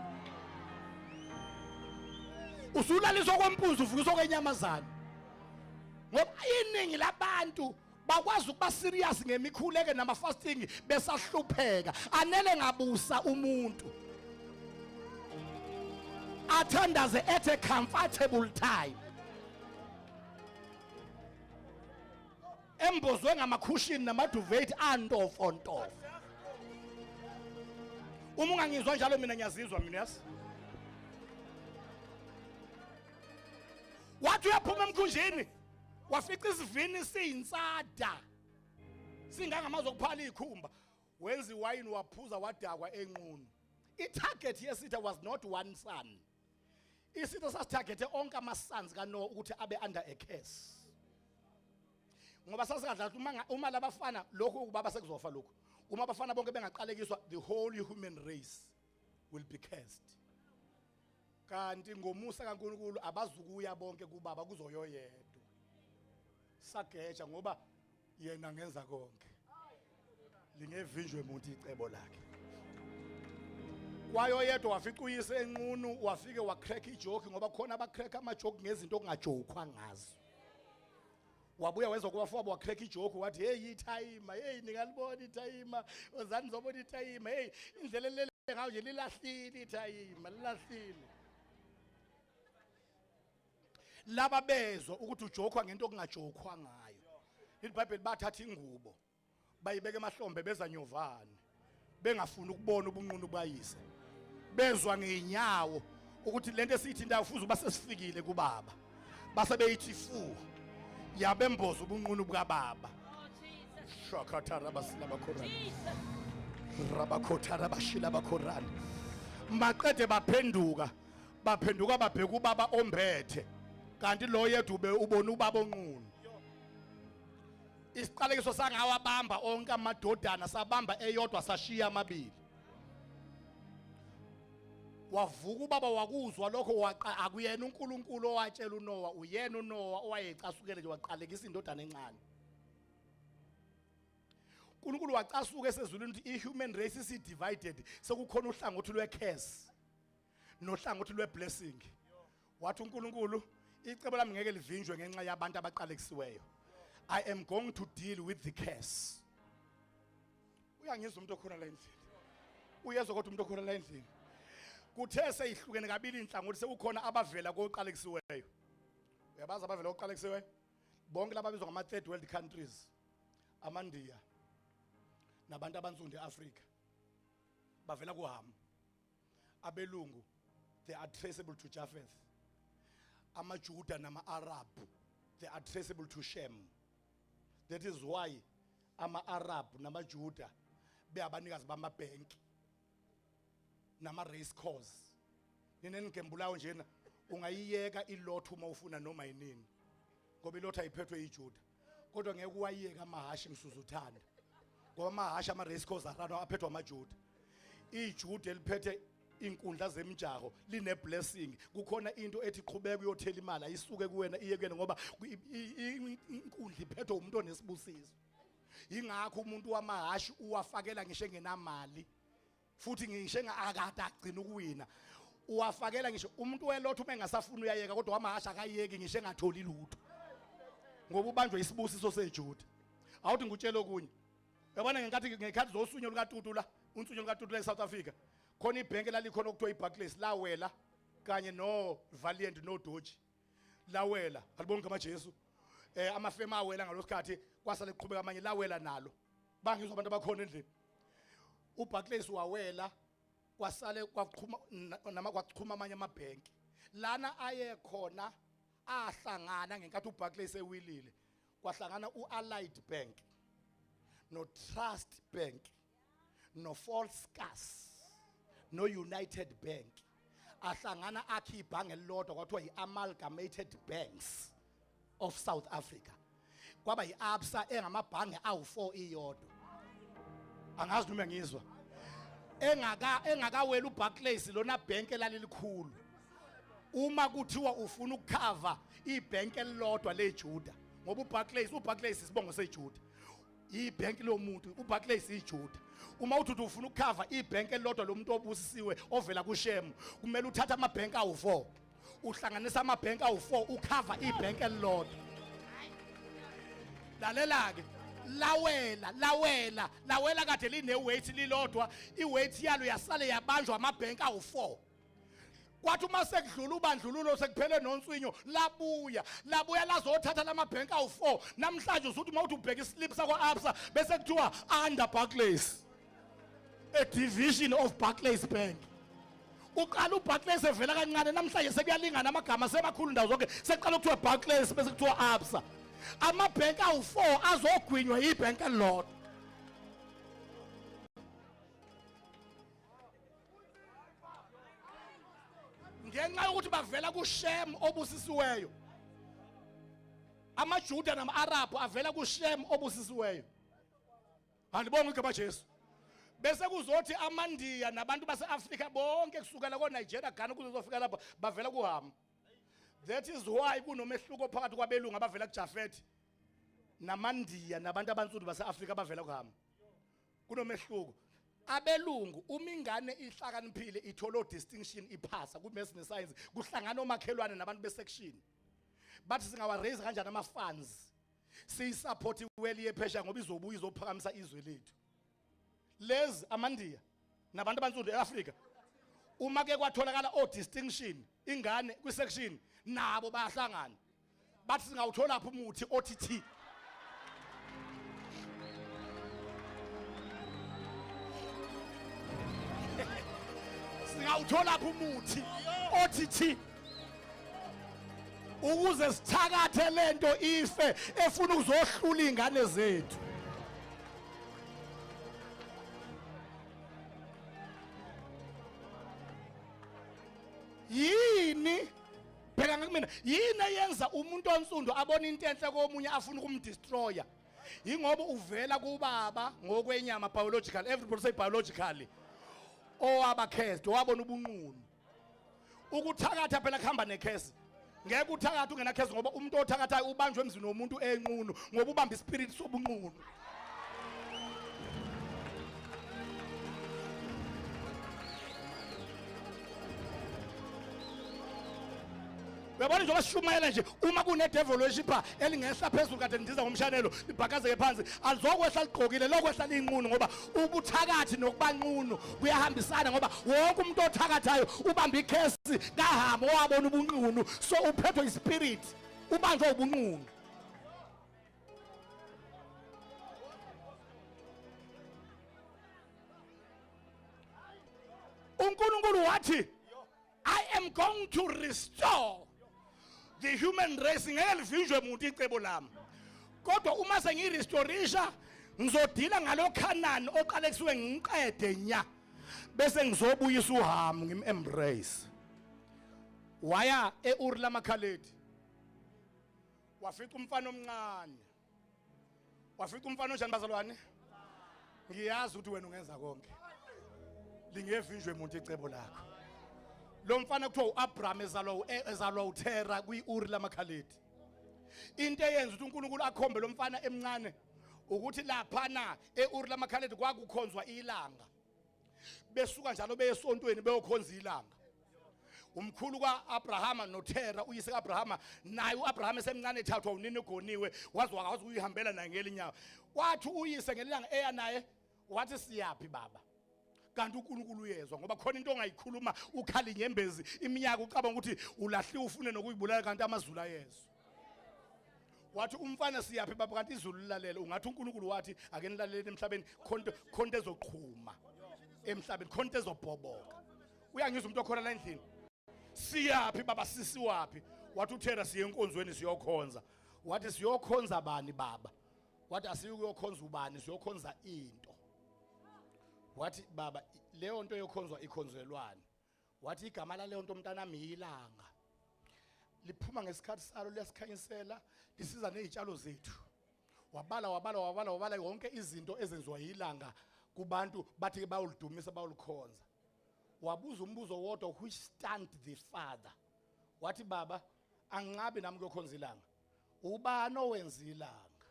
Usulaliswa kwempunzi uvukiswa kwenyamazana. Ngoba iningi labantu bakwazi ukuba serious ngemikhuleko nama fasting besahlupheka. Anele ngabusa umuntu athandaze at a comfortable time. Embozwe ngamakhushini namaduveti antofontofo. Uma ungangizwa njalo mina ngiyazizwa mina yasi. Wathi uyaphuma emkhunjini wafica isivini siyinsada. Singangamazwe kuphala ikhumba. Wenza iwayini waphuza wadakwa enqunu. I-target yesitha was not one son. Isitha sasitargete onke ama-sons kaNoah ukuthi abe under a curse. Ngoba sasikadla uma labafana lokho ubaba sekuzofa lokho. Uma abafana bonke bengaqalekiswa, the whole human race will be cursed. Kanti ngomusa kaNkulunkulu abazukuya bonke kubaba kuzoyoyedwa. Sageja ngoba yena ngenza konke. Lingevinjwe umuntu icebo lakhe. Kwayoyedwa wafica uyise enqunu, wafike wacrack ijoke ngoba khona abacrack amajoke ngezinto okungajokwa ngazo. Wabuya wenza kubafowabo wacrack ijoke wathi hey ithayima, hey ningalibona ithayima, ozani zobona ithayima, hey indlela lele ngayo nje lilahlile ithayima, lilahlile. Laba bezwe ukuthi ujokwa ngento okungajokwa ngayo. IBhayibheli bathatha ingubo bayibeka emahlombe beza nyovane, bengafuni ukubona ubunqunu bayise. Bezwa ngeinyawo ukuthi lento esithinta ufuza uba sesifikile kubaba. Base beyithi fu yabemboza ubunqunu bukaBaba. Shakatara basila bakhorana. Rabakhotara bashila bakhorana. Maqede baphenduka babheka ubaba ombethe. Kanti lo yedwa ubona ubaba onqunu. Isiqalekiso sangawabamba onke amadodana sabamba eyodwa sashiya amabili. Wavuka ubaba wakuzwa lokho akuyena uNkulunkulu owatshela uNoah, uyena uNoah owayecasukele nje waqalekisa indodana encane. uNkulunkulu wacasuka esezulwini ukuthi ihuman race is divided, sekukhona uhlangothi lwecurse nohlangothi lweblessing. Wathi uNkulunkulu icebo lami ngeke livinjwe ngenxa yabantu abaqalekisiweyo. I am going to deal with the curse. Uyangizwa umuntu okhona la endlini. Uyezwa kodwa umuntu okhona la endlini. Kuthe seyihlukene kabili inhlangothi sekukhona abavela koqalekisiweyo. Uyabaza abavela koqalekisiweyo? Bonke laba bezwe ngama third world countries. AmaNdiya nabantu abansundu eAfrika bavela kuHam. Abelungu they are traceable to Japheth. AmaJuda nama-Arab they are traceable to Shem. That is why ama-Arab namaJuda beyabanikazi bamabhenki nama-race course. Ninengembulayo njena ungayiyeka ilotho uma ufuna noma yinini ngoba ilotho ayiphethwe yiJuda, kodwa ngeke uwayiyeka amahashi msuzuthanda ngoba amahashi ama-race course arano aphethwe amaJuda. IJuda eliphethe inkundla zemjaho line-blessing. Kukhona into ethi qhubeka uyothela imali ayisuke kuwena iye kuyena ngoba inkundla iphethwe umuntu onesibusiso. Yingakho umuntu wamahashi uwafakela ngisho engenamali futhi ngisho akade agcina ukuwina. Uwafakela ngisho umuntu welotho uma engasafuna uyayeka, kodwa wamahashi akayeki ngisho engatholi lutho ngoba ubanjwe isibusiso seJuda. Awuthi ngutshela okunye, yabona ngekhathi zosunyo lukaTutu la, unsunyo lukaTutu la eSouth Africa, khona ibhenki lalikhona okuthiwa iBarclays lawela kanye no Valiant no Doji lawela. Alibonke amaJesu. amafema awela ngalosikhathi kwasale kuqhubeka amanye lawela nalo bangizwa abantu abakhona endlini uBarclays wawela kwasale kwaqhuma amanye amabhenki lana aye khona ahlangana ngenkathi uBarclays ewilile kwahlangana uAllied Bank no-Trust Bank no-Volkskas no-United Bank ahlangana akhi ibhange elilodwa kwathiwa yi-Amalgamated Banks of South Africa kwaba yi-ABSA engamabhange awu-4 iyodwa angazi noma ngizwa engakawela uBarclays lona bank elalilikhulu uma kuthiwa ufuna ukukhava ibhank elilodwa leJuda ngoba uBarclays isibongo seJuda ibhank lomuntu uBarclays iJuda uma uthi ufuna ukukhava ibhank elilodwa lomuntu obusisiwe ovela kuShem kumele uthathe amabhank awu4 uhlanganisa amabhank awu4 ukhava ibhank elilodwa lalela ke lawela kade line weight lilodwa iweight yalo yasale yabanjwa amabhank awu4 kwathi uma sekudlula ubandlululo sekuphele nonswinyo labuya lazothatha lamabhank awu4 namhlanje usuthi uma uthi ubheka islip sakwa-ABSA bese kuthiwa under Barclays a division of Barclays Bank uqala uBarclays evela kancane namhlanje sekuyalingana amagama semakhulu ndawo zonke seqala ukuthiwa Barclays bese kuthiwa ABSA amabhank awu4 azogwinywa ibhank elilodwa ngenxa yokuthi bavela kuShem obusisiweyo amaJuda nama-Arabhu avela kuShem obusisiweyo andibonga igama Jesu bese kuzothi amaNdiya nabantu base-Afrika bonke kusukela koNigeria Ghana kuzofika lapha bavela kuHam. That is why kunomehluko phakathi kwabelungu abavela kuJafet namaNdiya nabantu abansundu base-Afrika abavela kuHam. Kunomehluko. Abelungu uma ingane ihlakaniphile ithola distinction iphasa ku-maths ne-science kuhlangana omakhelwane nabantu be-section bathi singawa-raise kanjani ama-funds siyisupport iweli yephesha ngoba izobuya izophakamisa izwe lethu lezi amaNdiya nabantu abansundu e-Afrika uma ke kwatholakala distinction ingane kwi-section nabo bayahlangana bathi singawuthola lapho umuthi OTT singawuthola lapho umuthi OTT ukuze sithakathe lento ife efuna ukuzohlula ingane zethu yini phela ngakumina yini eyenza umuntu onsundu abona into enhle komunye afuna ukumdestroya ingoba uvela kubaba ngokwenyama biological everybody say biologically owabakhest wabona ubunqunu ukuthakatha phela kuhamba nekhesi ngeke uthakatha ungena khesi ngoba umuntu othakathayo ubanjwe emzini womuntu enqunu ngoba ubamba ispirit sobunqunu uyabona njengoba sishumayela nje uma kune-devil worshipper elingehla phezulu kade ndiza ngomshanelo libhakazeke phansi alizokwehla ligqokile lokwehla liyinqunu ngoba ubuthakathi nokubanqunu kuyahambisana ngoba wonke umuntu othakathayo ubamba ikhesi kahamba owabona ubunqunu so uphethwe ispirit ubanjwe ubunqunu uNkulunkulu wathi I am going to restore the human race ngeke livinjwe umuntu icebo lami kodwa uma sengirestorisha ngizodila ngalokhanani oqale kusuke ngiqede nya bese ngizobuyisa uHam ngim-embrace waya eUri lamakhaledi wafica umfana omncane wafica umfana onjani bazalwane ngiyazi ukuthi wena ungenza konke lingevinjwe umuntu icebo lakho lo mfana kuthiwa uAbraham ezalwa uThera kwi-Uri lamakhaledi into eyenza ukuthi uNkulunkulu akhombe lo mfana emncane ukuthi laphana eUri lamakhaledi kwakukhonzwa ilanga besuka njalo beyesontweni beyokhonza ilanga umkhulu kaAbrahama noThera uyise kaAbrahama naye uAbrahama esemncane ethathwa unini egoniwe wazi uyihambela naye ngelinyawo wathi uyise ngelilanga eya naye wathi siyaphi baba kanti uNkulunkulu uyezwa ngoba khona into ongayikhuluma ukhala inyembezi iminyaka ucabanga ukuthi ulahliwe ufune nokuyibulala kanti amazulu ayezwa wathi umfana siyaphi baba kanti izulu lilalele ungathi uNkulunkulu wathi ake nilalele emhlabeni khonto ezoqhuma emhlabeni khonto ezobhoboka uyangizwa umuntu okhona la endlini siyaphi baba sisiwaphi wathi uThera siye enkonzweni siyokhonza wathi siyokhonza bani baba wathi asiyukuyokhonza ubani siyokhonza into wathi baba leyo nto yokhonzwa ikhonzelwane wathi igama la leyo nto mntanami yilanga liphuma ngesikhathi salo liyasikhanyisela lisiza nezitshalo zethu wabala yonke izinto ezenziwa yilanga kubantu bathi ke bayolidumisa bayolikhonza wabuza umbuzo wodwa which stand the father wathi baba angingabe nami kuyokhonza ilanga ubani owenza ilanga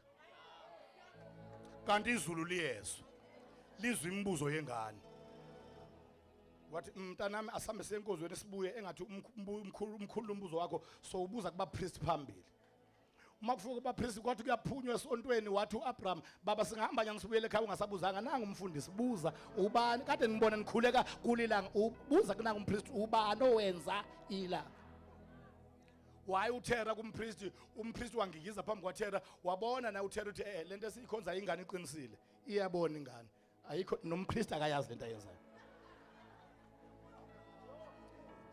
kanti izulu liyezwa lizwe imibuzo yengane wathi mntanami asambe senkozweni sibuye engathi umkhulu umbuzo wakho so ubuza kuba priest phambili uma kufika kuba priest kwathi kuyaphunywa esontweni wathi uAbraham baba singahamba nyanga sibuyele ekhaya ungasabuzanga nanga umfundisi buza ubani kade ngibona nikhuleka kulilanga ubuza kunanga umpriest ubani owenza ilanga waye uThera umpriest wangikiza phambi kwaThera wabona na uThera uthi lento esikhonza ingane iqinisile iyabona ingane ayikho nompriest akayazi lento ayenzayo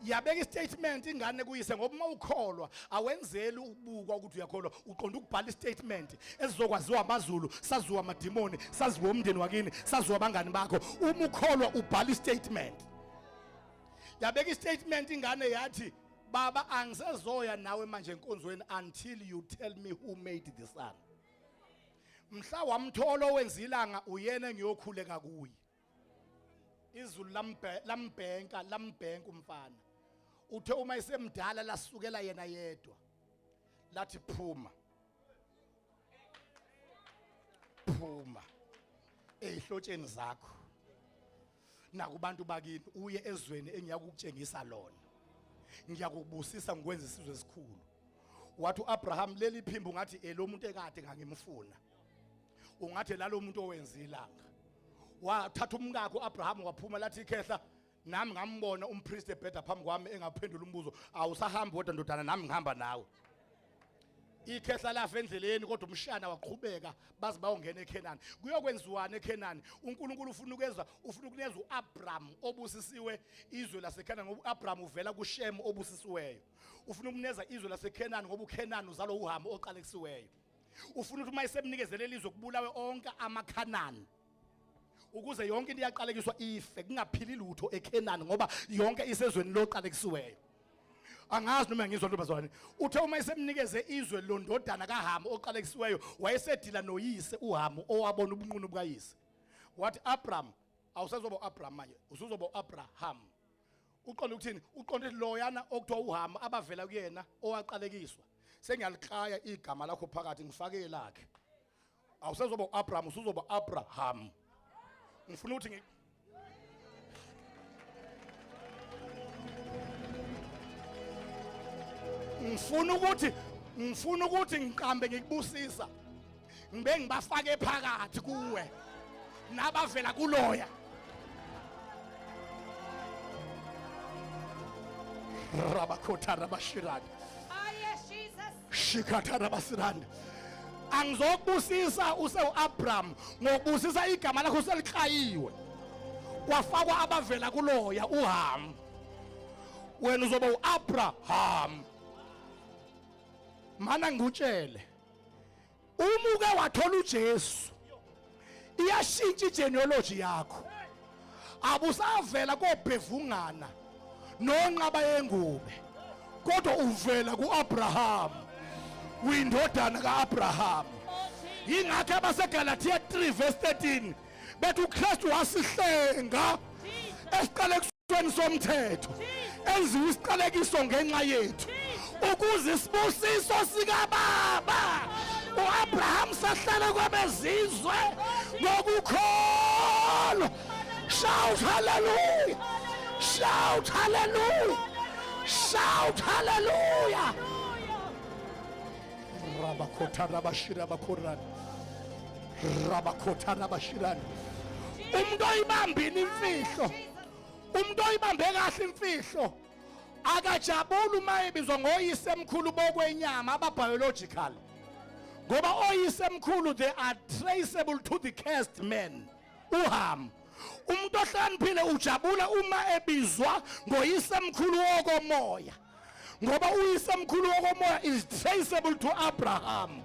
yabeka istatement ingane kuyise ngoba uma ukholwa awenzeli ukubukwa ukuthi uyakholwa uqonda ukubhala istatement ezizokwaziwa amaZulu saziwa amadimoni saziwa umndeni wakini saziwa abangani bakho uma ukholwa ubhala istatement yabeka istatement ingane yathi baba angisezoya nawe manje enkonzweni until you tell me who made the sun mhla wamthola owenza ilanga uyena engiyokhuleka kuye izulu lambhenka umfana uthe uma isemdala lasukela yena yedwa lathi phuma ezihlotsheni zakho nakubantu bakini uye ezweni engiyakukutshengisa lona ngiyakubusisa ngikwenza isizwe esikhulu wathi uAbraham leli phimbo ungathi lo muntu ekade ngangimfuna ungathi lalo muntu owenza ilanga wathatha umkakhe uAbraham waphuma lathi ikhehla nami ngambona umpriest ebheda phambi kwami engaphendula umbuzo awusahambi kodwa ndodana nami ngihamba nawe ikhehla lafa endleleni kodwa umshana waqhubeka baze bayongena eKhenani kuyokwenziwana eKhenani uNkulunkulu ufuna ukunikeza uAbraham obusisiwe izwe laseKhenani ngoba uAbraham uvela kuShem obusisiweyo ufuna ukumneza izwe laseKhenani ngoba uKhenani uzalo uHamu oqalekisiweyo ufuna ukuthi uma esemnikezele ilizwe kubulawe onke amakhanani ukuze yonke into iyaqalekiswa ife kungaphili lutho eKhenani ngoba yonke isezweni loqalekisiweyo angazi noma ngizwa ntombazane uthe uma esemnikeze izwe londodana kaHamu oqalekisiweyo wayesedila noyise uHamu owabona ubunqunu bukayise wathi Abraham awusazoba uAbraham manje usuzoba uAbraham uqonda ukuthini uqonda loyana okuthiwa uHamu abavela kuyena owaqalekiswa sengiyalikhaya igama lakho phakathi ngifake lakhe awusazoba uAbraham usuzoba uAbraham ngifuna ukuthi ngifuna ukuthi ngiqambe ngikubusisa ngibe ngibafake phakathi kuwe nabavela kuloya rabakhotha rabashirani shikatha rabasirani angizokubusisa uAbraham ngokubusisa igama lakho selikhayiwe wafakwa abavela kuloya uHamu wena uzoba uAbraham mana ngikutshele umuke wathola uJesu iyashintsha igenealogy yakho abusavela kobhevungana nonqaba yengube kodwa uvela kuAbraham uyindodana kaAbraham ingakho abaseGalatia 3:13 bethi uKristu wasihlenga esiqalekisweni somthetho enziwe isiqalekiso ngenxa yethu ukuze isibusiso sikaBaba uAbraham sahlala kwabezizwe ngokukholwa shout hallelujah shout hallelujah shout hallelujah rabakhotha rabashira bakhorana rabakhotha rabashirana umuntu oyibambini imfihlo umuntu oyibambe kahle imfihlo akajabula uma ebizwa ngoyise emkhulu bokwenyama ababiological ngoba oyisemkhulu they are traceable to the cursed man. Uham umuntu ohlaniphile ujabula uma ebizwa ngoyisemkhulu wokomoya, ngoba uyisemkhulu wokomoya is traceable to Abraham.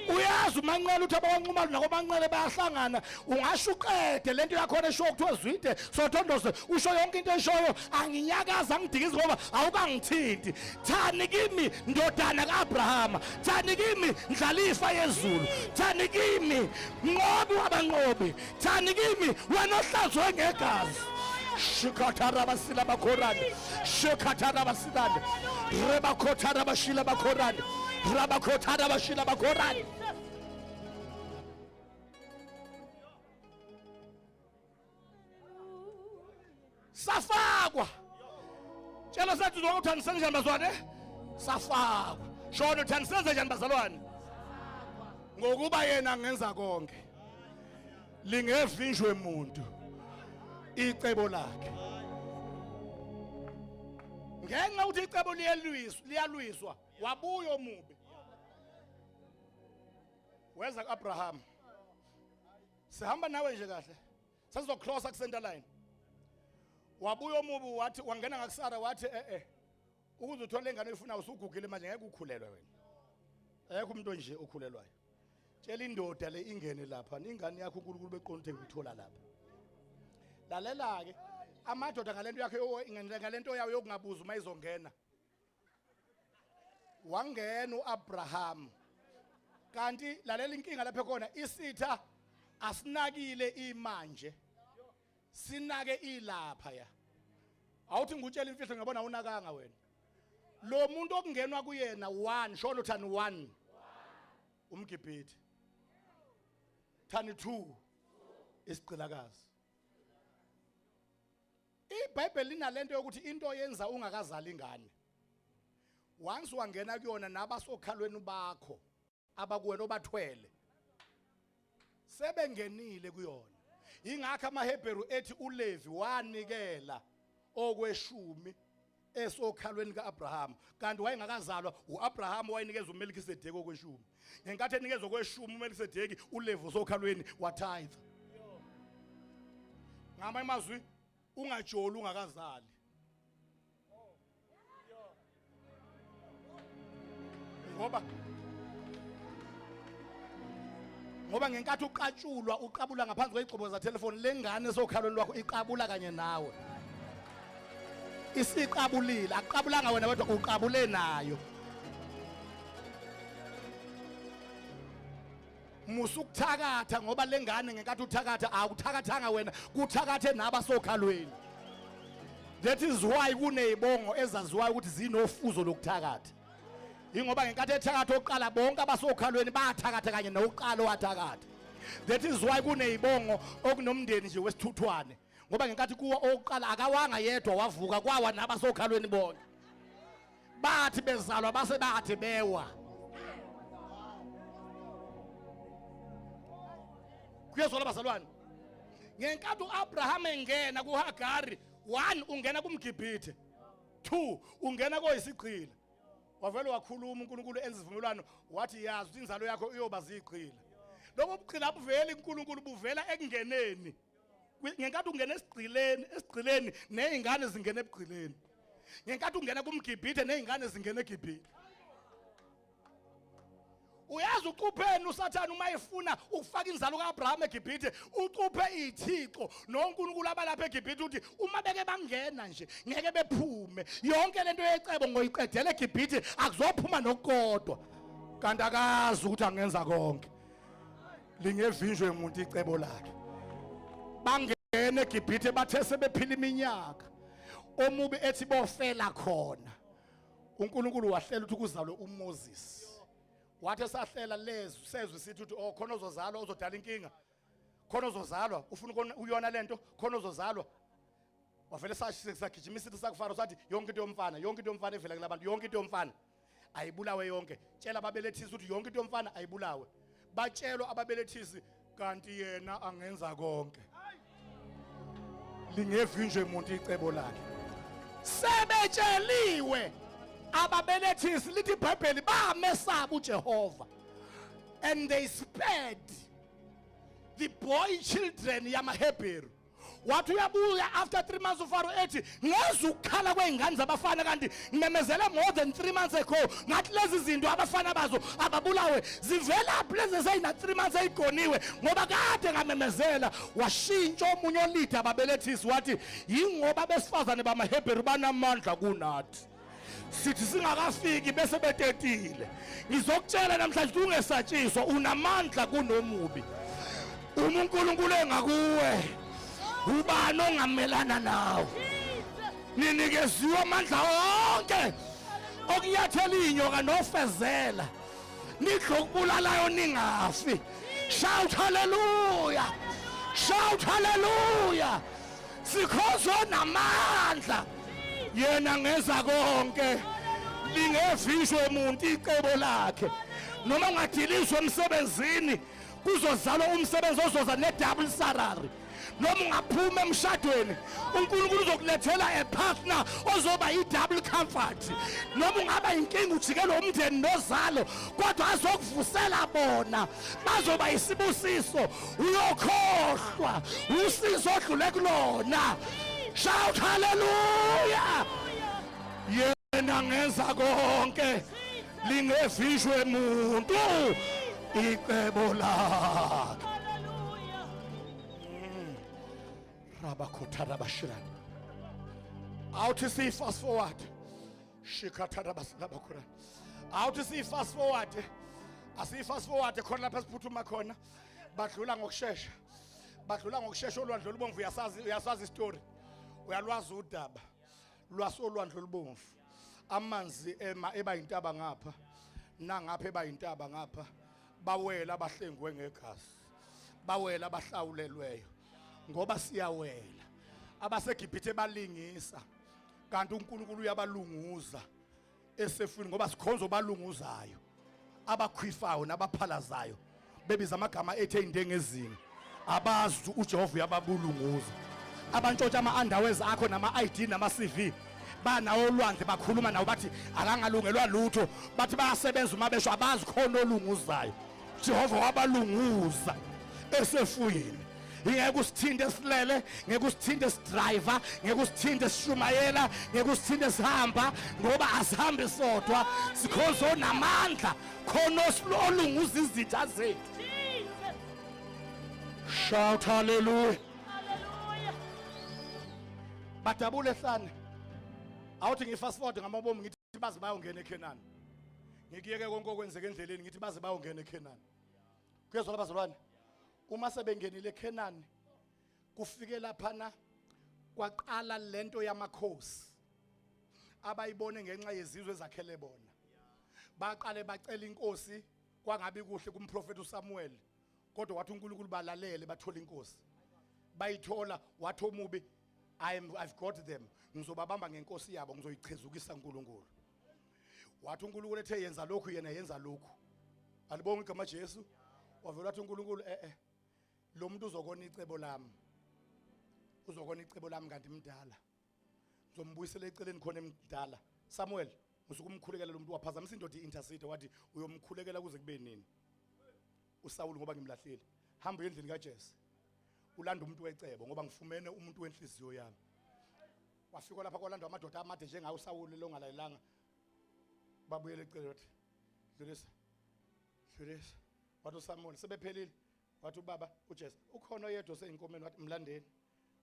Uyazi umanqele uthi abanqumalo nakomanqele bayahlangana, ungasho uqede lento yakhona esho kuthiwa zwide sothondoze usho yonke into eshoyo anginyakaza ngidikiza ngoba awukangithinti. Thani kimi ndodana kaAbrahama, thani kimi ndlalifa yezulu, thani kimi nqobi wabanqobi, thani kimi wena ohlazwe ngegazi. Shikatara basila bakorani, shikatara basilande, rebakotara bashila bakorani, rabakotara bashila bakorani. Safagwa. Tshela sathi zonke uthandisa njani bazwane? Safagwa. Shona uthandisa njani bazalwane? Ngokuba yena ngenza konke. Lingevinjwe umuntu icebo lakhe. Ngenxa ukuthi icebo liyalwiswa wabuya omubi. Weza kuAbraham. Sihamba nawe nje kahle. Sasizocrossa ku center line. Wabuya omubi wathi wangena ngakusara wathi ukuze uthole ingane oyifunayo usugugile manje ngeke ukhulelwe wena. Ayekho umuntu nje okhulelwayo. Tshela indoda le ingene lapha ingane yakho uNkulunkulu beqonde ukuthola lapha. Lalela ke amadoda ngalento yakhe ngalento yawo yokungabuza uma izongena. Wangena uAbraham. Kanti lalela inkinga lapha khona isitha asinakile imanje. Sinake ilapha ya. Awuthi ngutshela imfihlo ngiyabona unakanga wena. Lo muntu okungenwa kuyena 1 shona uthani 1 umGibhithe. Thani 2 isiqilakazi. iBhayibheli linalento yokuthi into yenza ungakazali ingane. Once wangena kuyona nabasokhalweni bakho abakuwena obathwele sebengenile kuyona. Ingakho amaHebheru ethi uLevi wanikela okweshumi esokhalweni kaAbraham, kanti wayengakazalwa uAbraham wayenikeza uMelkisedeki okweshumi. Ngenkathi enikezwe okweshumi uMelkisedeki uLevi usokhalweni watithe. Ngama imazwi ungajoli ungakazali. Ngoba ngenkathi uqatshulwa uqabula ngaphansi kwezigcobo za telefoni lengane esokhalweni lwakho iqabula kanye nawe. Isiqabulile aqabulanga wena wedwa uqabule nayo. Musukuthakatha ngoba lengane ngenkathi uthakatha akuthakathanga wena kuthakathe nabasokhalweni. That is why kunezibongo ezaziwayo ukuthi zinofuzo lokuthakatha. Ingoba ngenkathi ethakatha oqala bonke abasokhalweni bathakatha kanye noqala wathakatha. That is why kunezibongo okunomndeni nje wesithuthwane. Ngoba ngenkathi kuwa oqala akawanga yedwa wavuka kwawa nabasokhalweni bonke. Bathi bezalwa base bathi bewa. Kuyezola bazalwane. Ngenkathi uAbraham engena kuHagari 1 ungena kumGibhithe 2 ungena koyisiqhila. Wavele wakhuluma uNkulunkulu enza izivumelwano wathi yazi ukuthi inzalo yakho iyoba ziqhila. Lokho ubuqhila buvela uNkulunkulu buvela ekungeneni. Ngenkathi ungena esiqhileni nezingane zingena ebuqhileni. Ngenkathi ungena kumGibhithe nezingane zingena eGibhithe. Uyazi ucupheni uSathane uma efuna ukufaka inzalo kaAbraham eGibhithe ucuphe iThixo noNkulunkulu abalapha eGibhithe uthi uma beke bangena nje ngeke bephume yonke lento yecebo ngoyiqedela eGibhithe akuzophuma nokukodwa kanti akazi ukuthi angenza konke lingevinjwe umuntu icebo lakhe bangena eGibhithe bathe sebephila iminyaka omubi ethi bofela khona uNkulunkulu wahlela ukuthi kuzalwe uMoses. Wathi esahlela lezo sezwe sithi ukuthi khona ozozalwa uzodala inkinga. Khona ozozalwa ufuna uyona lento khona ozozalwa. Wavele sagijimisa isithi sakufaro sathi yonke into yomfana evela kulabantu yonke into yomfana ayibulawe yonke. Tshela ababelethisi ukuthi yonke into yomfana ayibulawe. Batshelwa ababelethisi kanti yena angenza konke. Lingevinjwe umuntu icebo lakhe. Sebetsheliwe ababelethisi lithi iBhayibheli bamesaba uJehova and they spared the boy children yamaHebheru. Wathi uyabuya after 3 months uFaro ethi ngeze ukukhala kweingane zabafana kanti ngimemezele more than 3 months ago ngathi lezi zinto abafana bazo ababulawe zivela lezi zayina 3 months ayigoniwe ngoba kade ngamemezela. Washintsha omunye olida ababelethisi wathi yingoba abesifazane bamaHebheru banamandla kunathi sithi singakafiki bese betetile. Ngizokutshela namhlanje ungesatshiswa unamandla kunomubi. uNkulunkulu engakuwe ubani ongamelana nawe. Ninikeziwe amandla wonke okunyathela inyoka nofezela nidlokubulalayo ningafi. Shout hallelujah, shout hallelujah. Sikhozo namandla yena ngeza konke lingevishwe umuntu icebo lakhe noma ngadiliswe emsebenzini kuzozalwa umsebenzi ozoza ne double salary. Noma ungaphuma emshadweni uNkulunkulu uzokulethela a partner ozoba i double comfort. Noma ungaba inkinga ujikelwe umndeni nozalo kodwa azokuvusela bona bazoba isibusiso uyokhohlwa usizo odlule kulona. Shout hallelujah. Yena ngenza konke lingevishwe umuntu icebo lakhe. Out to see fast forward. Out to see fast forward. I see fast forward. Khona lapha siphuthuma khona. Badlula ngokusheshsha. Badlula ngokusheshsha olwandle olubomvu uyasazi istory. Uyalwazi udaba. Lwaso olwandle olubomvu. Amanzi eba intaba ngapha. Nangapha eba intaba ngapha. Bawela abahlengwe ngegazi. Bawela abahlawulelweyo. Ngoba siyawela abaseGibhithe balingisa kanti uNkulunkulu uyabalunguza esefuni ngoba sikhonzo balunguzayo abakhwifayo nabaphalazayo bebiza amagama ethe indengezini abazi uJehova uyababulunguza. Abantshontsha ama-underwears akho nama-ID nama-CV banawo olwandle bakhuluma nawo bathi akangalungelwa lutho bathi bayasebenza uma besho abazi khona olunguzayo. Jehova wabalunguza esefuyini. Ngeke usithinde silele, ngeke usithinde sidriver, ngeke usithinde sishumayela, ngeke usithinde sihamba ngoba asihambe sodwa sikhozo namandla khona olunguza izitha zethu. Shout hallelujah. Badabule hlane. Awuthi ngifast forward ngamabomu ngithi baze bayongena eKhenani. Ngikiyeke konke okwenzeka endleleni ngithi baze bayongena eKhenani. Kuyezwa abazalwane? Uma sebengenile eKhenani kufike laphana kwaqala lento yamakhosi abayibone ngenxa yezizwe ezakhele bona. Baqale bacela inkosi kwangabi kuhle kumprofeti uSamuel kodwa wathi uNkulunkulu balalele bathola inkosi. Bayithola wathi omubi I've got them. Ngizobabamba ngenkosi yabo ngizoyichezukisa uNkulunkulu. Wathi uNkulunkulu ethe yenza lokhu yena yenza lokhu. Alibonga igama Jesu. Wavela wathi uNkulunkulu lo muntu uzokona icebo lami. Uzokona icebo lami kanti imdala. Ngizombuyisela eceleni khona emdala. Samuel usukumkhulekela lo muntu waphazamisa indoda iintercede wathi uyomkhulekela kuze kube nini. uSawuli ngoba ngimlahlile. Hamba endlini kaJesu. Ulanda umuntu wecebo ngoba ngifumene umuntu wenhliziyo yami. Wafika lapha kwalandwa amadoda amade njengawo uSawuli lo ngalalelanga. Babuyele ecele wathi dlulisa. Dlulisa. Wathi uSamuel sebephelile. Wathi ubaba uJesu ukhona oyedwa oseyinkomeni wathi mlandeni.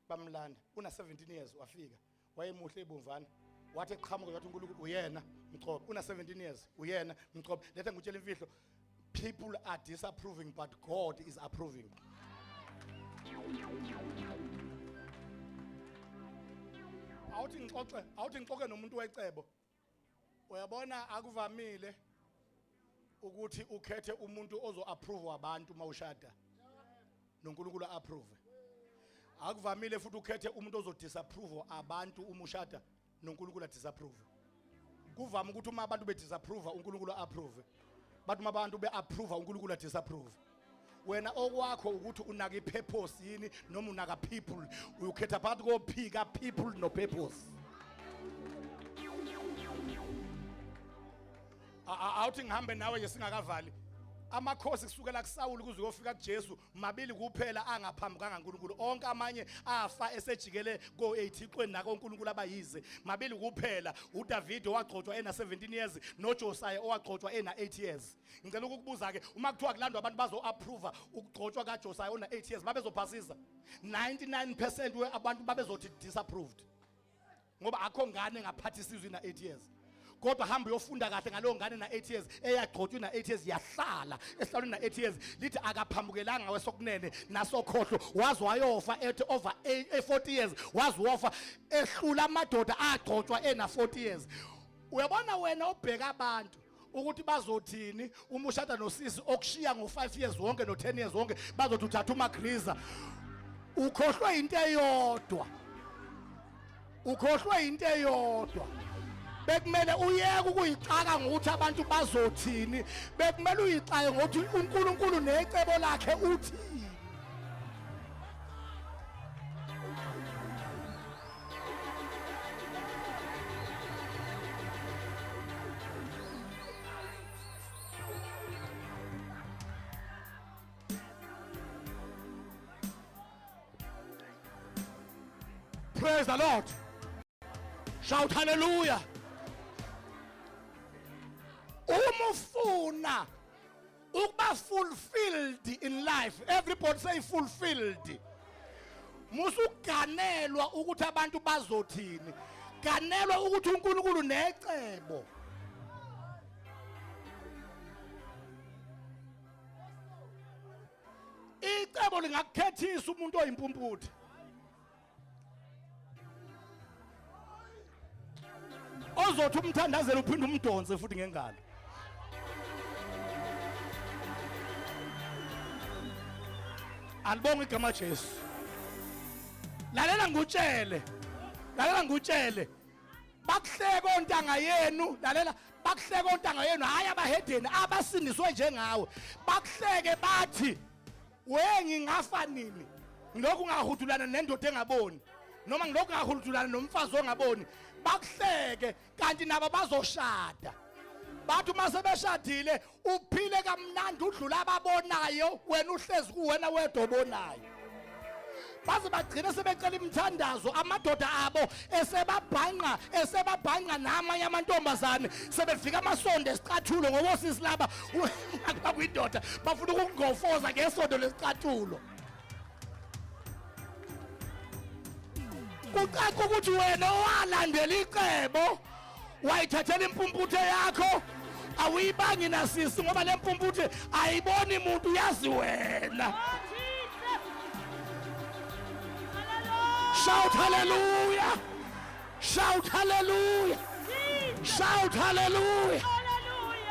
Bamlanda una 17 years wafika wayemuhle ebomvana wathi eqhamuka wathi uNkulunkulu uyena Mcobo una 17 years uyena Mcobo lethe ngutshela imfihlo. People are disapproving but God is approving. Awuthi ngixoxe nomuntu wecebo. Uyabona akuvamile ukuthi ukhethe umuntu ozo approve abantu mawushada noNkulunkulu approve. Akuvamile futhi ukhethe umuntu ozo disapprove abantu uma ushada noNkulunkulu disapprove. Kuvama ukuthi uma abantu be disapprove uNkulunkulu approve. But uma abantu be approve uNkulunkulu disapprove. Wena okwakho ukuthi unaka ipurpose yini noma unaka people ukhetha phakathi kophika people no purpose. Awuthi ngihambe nawe yesingakavali amakhosi kusukela kuSawuli kuze kuyofika kuJesu mabili kuphela angaphambukanga uNkulunkulu. Onke amanye afa esejikele ko-80 nako uNkulunkulu abayize. Mabili kuphela uDavid owagcotshwa ena 17 years noJosiah owagcotshwa ena 8 years. Ngicela ukukubuza ke uma kuthiwa kulandwa abantu bazo-approve ukugcotshwa kaJosiah ona 8 years babezophasisa 99% wabantu babezothi disapproved ngoba akho ngane ngaphathisizwe na 8 years. Kodwa hamba uyofunda kahle ngalowo ngane na 8 years eyagcotshwa na 8 years yahlala esihlalweni na 8 years lithi akaphambukelanga ngawesokunene nasokhohlo wazi wayofa ethi over 40 years wazi wofa ehlula amadoda agcotshwa ena 40 years. Uyabona wena obheka abantu ukuthi bazothini uma ushada nosisi okushiya ngo5 years wonke no10 years wonke bazothi uthatha uMagriza ukhohlwe into eyodwa. Ukhohlwe into eyodwa. Bekumele uyeke ukuyixaka ngokuthi abantu bazothini. Bekumele uyixaye ngokuthi uNkulunkulu necebo lakhe uthini. Praise the Lord. Shout hallelujah. Umufuna ukuba fulfilled in life. Everybody say fulfilled. Musuganelwa ukuthi abantu bazothini. Ganelwa ukuthi uNkulunkulu necebo. Icebo lingakukhethisa umuntu oyimpumputhe. Ozothi umthandazela uphinde umdonse futhi ngengalo. Alibonga igama Jesu. Lalela ngutshele. Bakuhleka ontanga yenu, lalela bakuhleka ontanga yenu hayi abahedeni abasindiswe njengawe. Bakuhleke bathi we ngingafa nini? Ngilokhu ngahudulana nendoda engaboni. Noma ngilokhu ngahudulana nomfazi ongaboni. Bakuhleke kanti nabo bazoshada. Bathi uma sebeshadile uphile kamnandi udlula ababonayo wena uhlezi kuwena wedwa obonayo. Baze bagcina sebecela imithandazo amadoda abo esebabhanqa namanye amantombazane sebefika amasonto esicathulo ngoba sisi laba kwindoda bafuna ukungofoza ngesondo lesicathulo. Kucaca ukuthi wena walandela icebo wayithathela impumputhe yakho awuyibangi nasisi ngoba le mpumputhe ayiboni umuntu yazi wena. Shout hallelujah. Shout hallelujah. Shout hallelujah.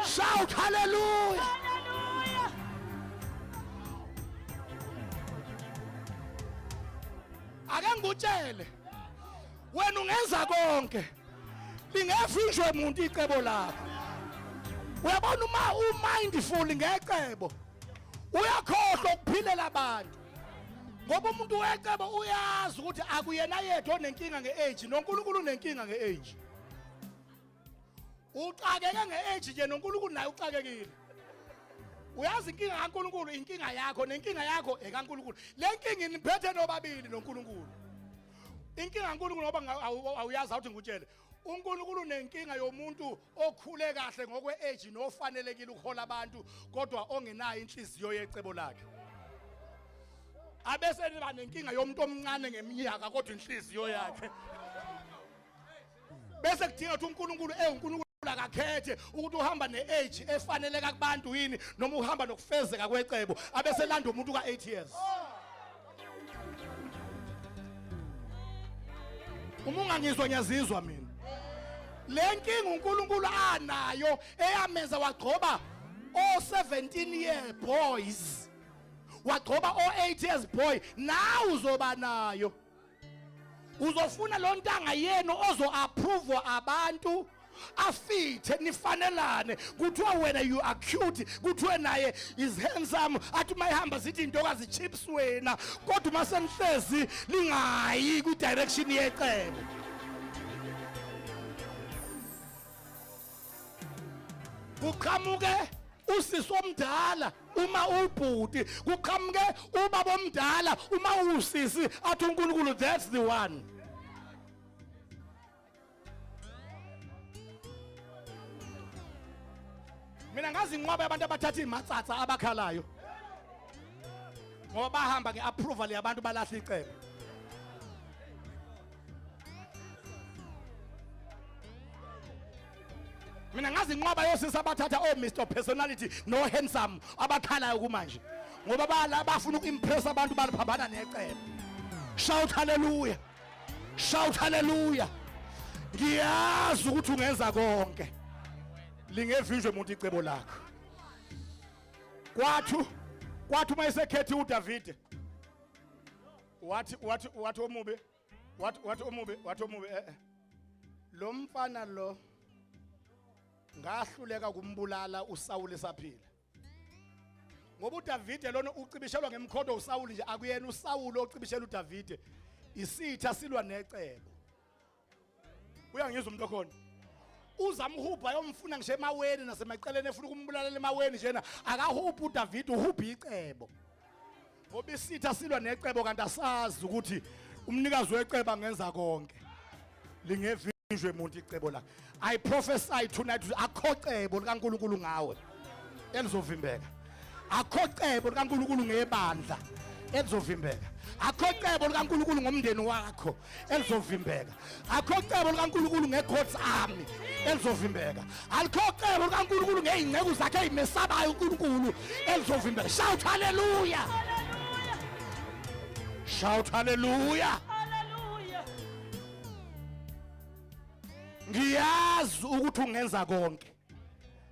Shout hallelujah. Ake ngutshele wena ungenza konke lingefinjwe umuntu icebo lakho. Uyabona uma umindful ngecebo uyakhohlwa ukuphilela abantu ngoba umuntu wecebo uyazi ukuthi akuyena yedwa onenkinga ngeage noNkulunkulu unenkinga ngeage. Uxakeke ngeage nje noNkulunkulu naye uxakekile. Uyazi inkinga kaNkulunkulu inkinga yakho nenkinga yakho ekaNkulunkulu. Le nkinga iniphethe nobabili noNkulunkulu. Inkinga kaNkulunkulu ngoba awuyazi awuthi ngutshele. uNkulunkulu nenkinga yomuntu okhule kahle ngokwe-age nofanelekile ukuhola abantu kodwa ongenayo inhliziyo yecebo lakhe. Abese niba nenkinga yomuntu omncane ngeminyaka kodwa inhliziyo yakhe. Bese kudinga ukuthi uNkulunkulu uNkulunkulu akakhethe ukuthi uhamba ne-age efaneleka kubantu yini noma uhamba nokufezeka kwecebo abese landa umuntu ka8 years. Uma ungangizwa ngiyazizwa mina. Lenkinga uNkulunkulu anayo eyamenza wagcoba o17-year boys. Wagcoba o8 years boy now uzoba nayo. Uzofuna lo ntanga yenu ozo approve abantu afithe nifanelane kuthiwa wena you are cute kuthiwe naye is handsome athi mayihamba zithi intokazi chips wena kodwa masemhlezi lingayi ku direction yecebo. Uqhamuke usisi omdala uma ubhuti kuqhamuke ubaba omdala uma usisi athi uNkulunkulu that's the one. Mina ngazi inqoba yabantu abathatha imatsatsa abakhalayo ngoba bahamba ngeapproval yabantu balahla icebo. Mina ngazi inqoba yosisi abathatha Mr Personality no handsome abakhalayo kumanje ngoba bafuna ukuimpress abantu baliphambana necebo. Shout hallelujah. Shout hallelujah. Ngiyazi ukuthi ungenza konke. Lingevinjwe umuntu icebo lakho. Kwathu mayisekhethi uDavid. Wathi omubi. Wathi omubi lo mfana lo ngahluleka kumbulala uSawuli esaphila. Ngoba uDavid lona ucibishelwa ngemkhondo uSawuli nje akuyena uSawuli ocibishela uDavid. Isitha silwa necebo. Uyangizwa umuntu okhona. Uzamhubha yomfuna ngisho emaweni nasemaceleni efuna ukumbulalela emaweni njena akahubha uDavid uhubha icebo. Ngoba isitha silwa necebo kanti asazi ukuthi umnikazi wecebo angenza konke. Lingevinjwe umuntu icebo lakhe. I prophesy tonight akho cebo likaNkulunkulu ngawe elizovimbeka. Akho cebo likaNkulunkulu ngebandla elizovimbeka. Akho cebo likaNkulunkulu ngomndeni wakho elizovimbeka. Akho cebo likaNkulunkulu ngeGod's army elizovimbeka. Akho cebo likaNkulunkulu ngezingceku zakhe ezimesabayo uNkulunkulu elizovimbeka. Shout hallelujah. Shout hallelujah. Ngiyazi ukuthi ungenza konke.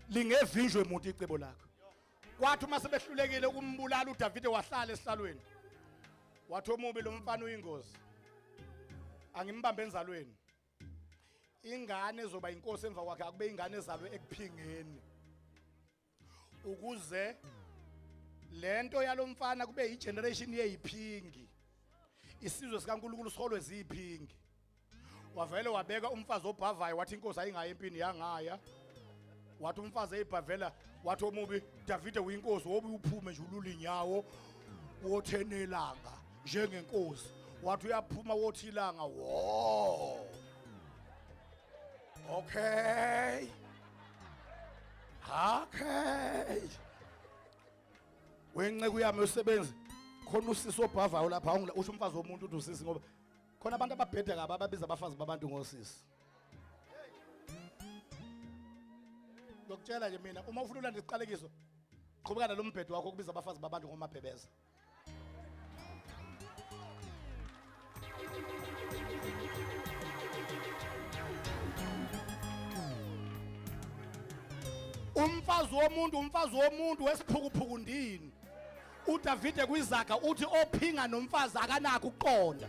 Lingevinjwe umuntu icebo lakho. Kwathi uma sebehlulekile ukumbulala uDavid wahlala esihlalweni. Wathi omubi lo mfana uyingozi. Angimbambe enzalweni. Ingane ezoba inkosi emva kwakhe akube ingane ezalwe ekuphingeni. Ukuze lento yalomfana kube igeneration yeyiphingi. Isizwe sikaNkulunkulu siholwe ziphingi. Wavele wabeka umfazi obhavayo wathi inkosi ayingayi empini yangaya. Wathi umfazi eyibhavela wathi omubi David uyinkosi wobe uphume nje ulula inyawo wothenelanga njengenkosi. Wathi uyaphuma wothi ilanga wo. Okay. Wenceku yami usebenzi khona usisi obhavayo lapha usho umfazi womuntu uthi usisi ngoba khona abantu ababhedeka kabi ababiza abafazi babantu ngosisi. Lokutshela nje mina uma ufuna ulanda isiqalekiso qhubekana lo mbhedo wakho ukubiza abafazi babantu ngomabhebeza. Umfazi womuntu wesiphukuphuku ndini. uDavid kwizaga uthi ophinga nomfazi akanakho ukuqonda.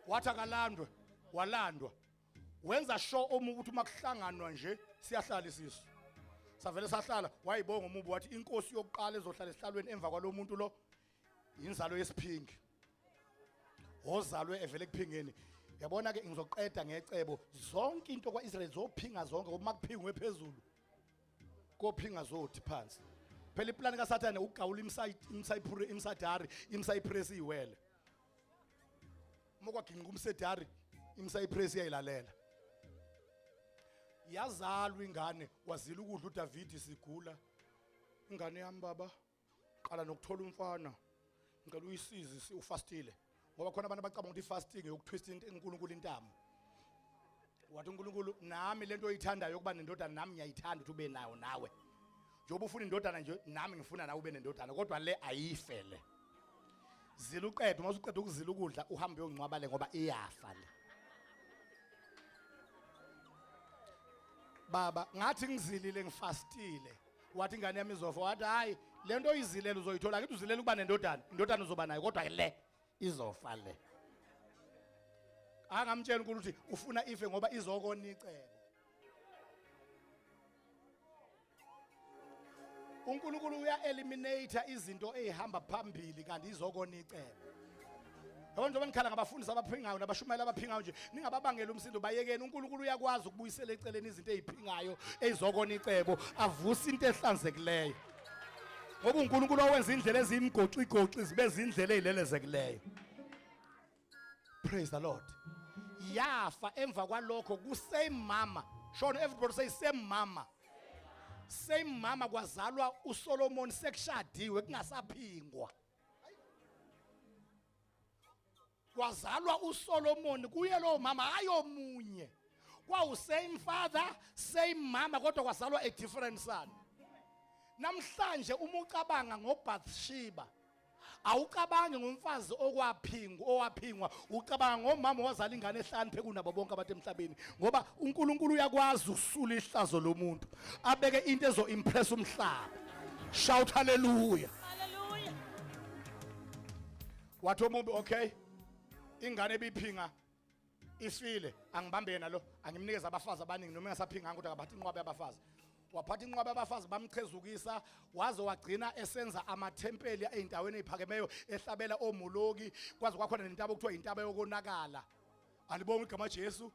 Wathi akalandwe walandwa. Wenza sure omubi ukuthi makuhlanganwa nje siyahlala isisu. Savele sahlala wayibonga umubi wathi inkosi yokuqala ezohlala esihlalweni emva kwalomuntu lo inzalo yesiphingi. Ozalwe evele kuphingeni. Yabona ke ngizoqeda ngecebo zonke into kwaIsrael zophinga zonke ngoba makuphingwe phezulu. Kophinga zothi phansi. Phela iplan kaSathane ukugawula imsadari imsaypress iwele. Mokwaginqa umsedari imsaypress iyayilalela. Yazalwa ingane wazila ukudla uDavid sigula. Ingane yami baba qala nokuthola umfana. Ngicela uyisize ufastile. Ngoba khona abantu abacabanga ukuthi fasting yokuthwista uNkulunkulu intamo. Wathi uNkulunkulu nami lento oyithandayo yokuba nendodana nami ngiyayithanda ukuthi ube nayo nawe. Njoba ufuna indodana nje nami ngifuna nawe ube nendodana kodwa le ayifele. Zila uqeda uma usuqeda ukuzila ukudla uhambe uyongcwaba le ngoba iyafa le. Baba ngathi ngizilile ngifastile. Wathi ingane yami izofa wathi hayi lento oyizilela uzoyithola akithi uzilela ukuba nendodana indodana uzoba nayo kodwa le izofa le. Angamtshela uNkulunkulu ukuthi ufuna ife ngoba izokona icebo. uNkulunkulu uya eliminate izinto ezihamba phambili kanti izokona icebo. yabo njengoba nikhala ngabafundisi abaphingayo nabashumayela abaphingayo nje ningababangela umsindo bayekeni uNkulunkulu uyakwazi ukubuyisela eceleni izinto eziphingayo ezokona icebo avusa into ehlanzekileyo ngoba uNkulunkulu owenza indlela ezimgoci zibe izindlela ezilelezekileyo. Praise the Lord. Yafa emva kwalokho ku same mama. Shona everybody say same mama. Same mama kwazalwa uSolomon sekushadiwe kungasaphingwa. Kwazalwa uSolomon kuye lo mama ayomunye. Kwawu same father, same mama kodwa kwazalwa a different son. Namhlanje uma ucabanga ngoBathsheba awucabange ngomfazi owaphingwa ucabanga ngomama owazala ingane ehlanu phekunabo bonke abantu emhlabeni ngoba uNkulunkulu uyakwazi ukusula ihlazo lomuntu abeke into ezo impress umhlaba. Shout hallelujah. Hallelujah. Wathi omumbi okay ingane ebiphinga ifile angibambe yena lo angimnikeza abafazi abaningi noma engasaphinganga kodwa akabathi inqwabe yabafazi. Waphatha inqwabe yabafazi bamchezukisa waze wagcina esenza amathempeli eindaweni eziphakemeyo ehlabela omuloki kwaze kwakhona nentaba okuthiwa intaba yokonakala. Alibonga igama Jesu.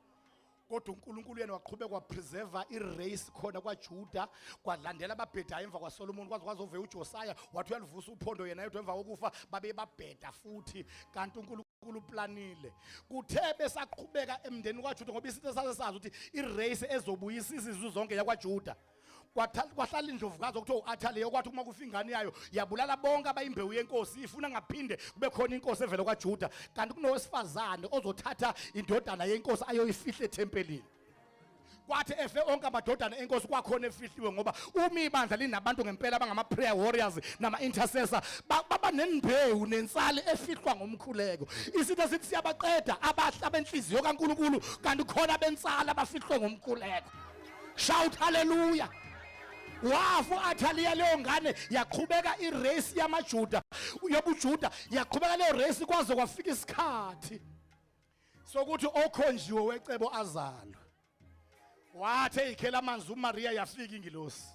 Kodwa uNkulunkulu yena waqhubeka wapreserve irace khona kwaJuda kwalandela ababhedayo emva kwaSolomon kwaze ove uJosiah wathi uyalivusa uphondo yena yedwa emva kokufa babe babheda futhi kanti uNkulunkulu planile. Kuthe besaqhubeka emndeni kwaJuda ngoba isithe sasazi ukuthi irace ezobuyisa izizwe zonke yakwaJuda. Kwahlala indlovukazi okuthiwa uAthaliya kwathi uma kufa ingane yayo yabulala bonke abayimbewu yenkosi ifuna ngaphinde kube khona inkosi evela kwaJuda kanti kunowesifazane ozothatha indodana yenkosi ayoyifihla ethempelini. Kwathi efe onke amadodana enkosi kwakhona efihliwe ngoba uma ibandla linabantu ngempela abangama prayer warriors nama intercessor baba nembewu nensali efihlwa ngomkhuleko. Isitho sithi siyabaqeda abahla benhliziyo kaNkulunkulu kanti khona bensala abafihlwe ngomkhuleko. Shout hallelujah. Wafu Athaliya leyo ngane yaqhubeka irace yamaJuda yobuJuda yaqhubeka leyo race kwaze kwafika isikhathi sokuthi okhonjiwe wecebo azalwe. Wathi eyikhela amanzi uMaria yafika ingilosi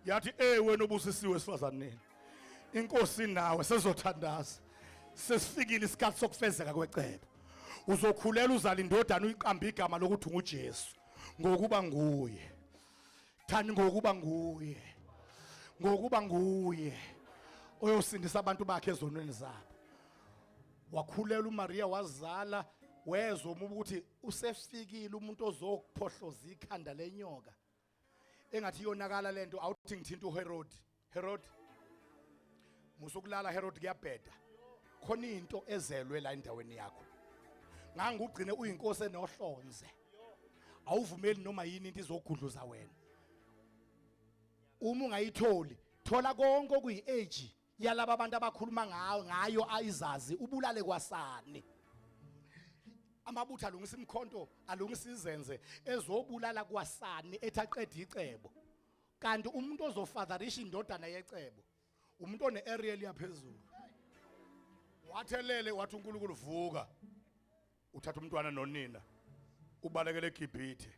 yathi wena obusisiwe sifazaneni inkosi nawe sezothandaza sesifikile isikhathi sokufezeka kwecebo uzokhulela uzala indodana uyiqamba igama lokuthi unguJesu ngokuba nguye thani ngokuba nguye oyosindisa abantu bakhe ezonweni zabo. Wakhulela uMaria wazala wezwa ukuthi usefikile umuntu ozokuphohloza ikhanda lenyoka engathi yonakala lento awuthi ngithinta uHerod musukulala Herod kuyabheda khona into ezelwe la endaweni yakho ngangugcine uyinkosi enohlonze awuvumeli noma yini into izogudluza wena. Uma ungayitholi thola konke okuyi-age yalabo abantu abakhuluma ngayo ayizazi ubulale kwasani. Amabutho alungisa imkhonto alungisa izenze ezobulala kwasani ethaqeda icebo kanti umuntu ozofatherisha indodana yecebo umuntu one-Ariel yaphezulu. Wathelele wathi uNkulunkulu vuka uthatha umntwana nonina ubalekele eGibhithe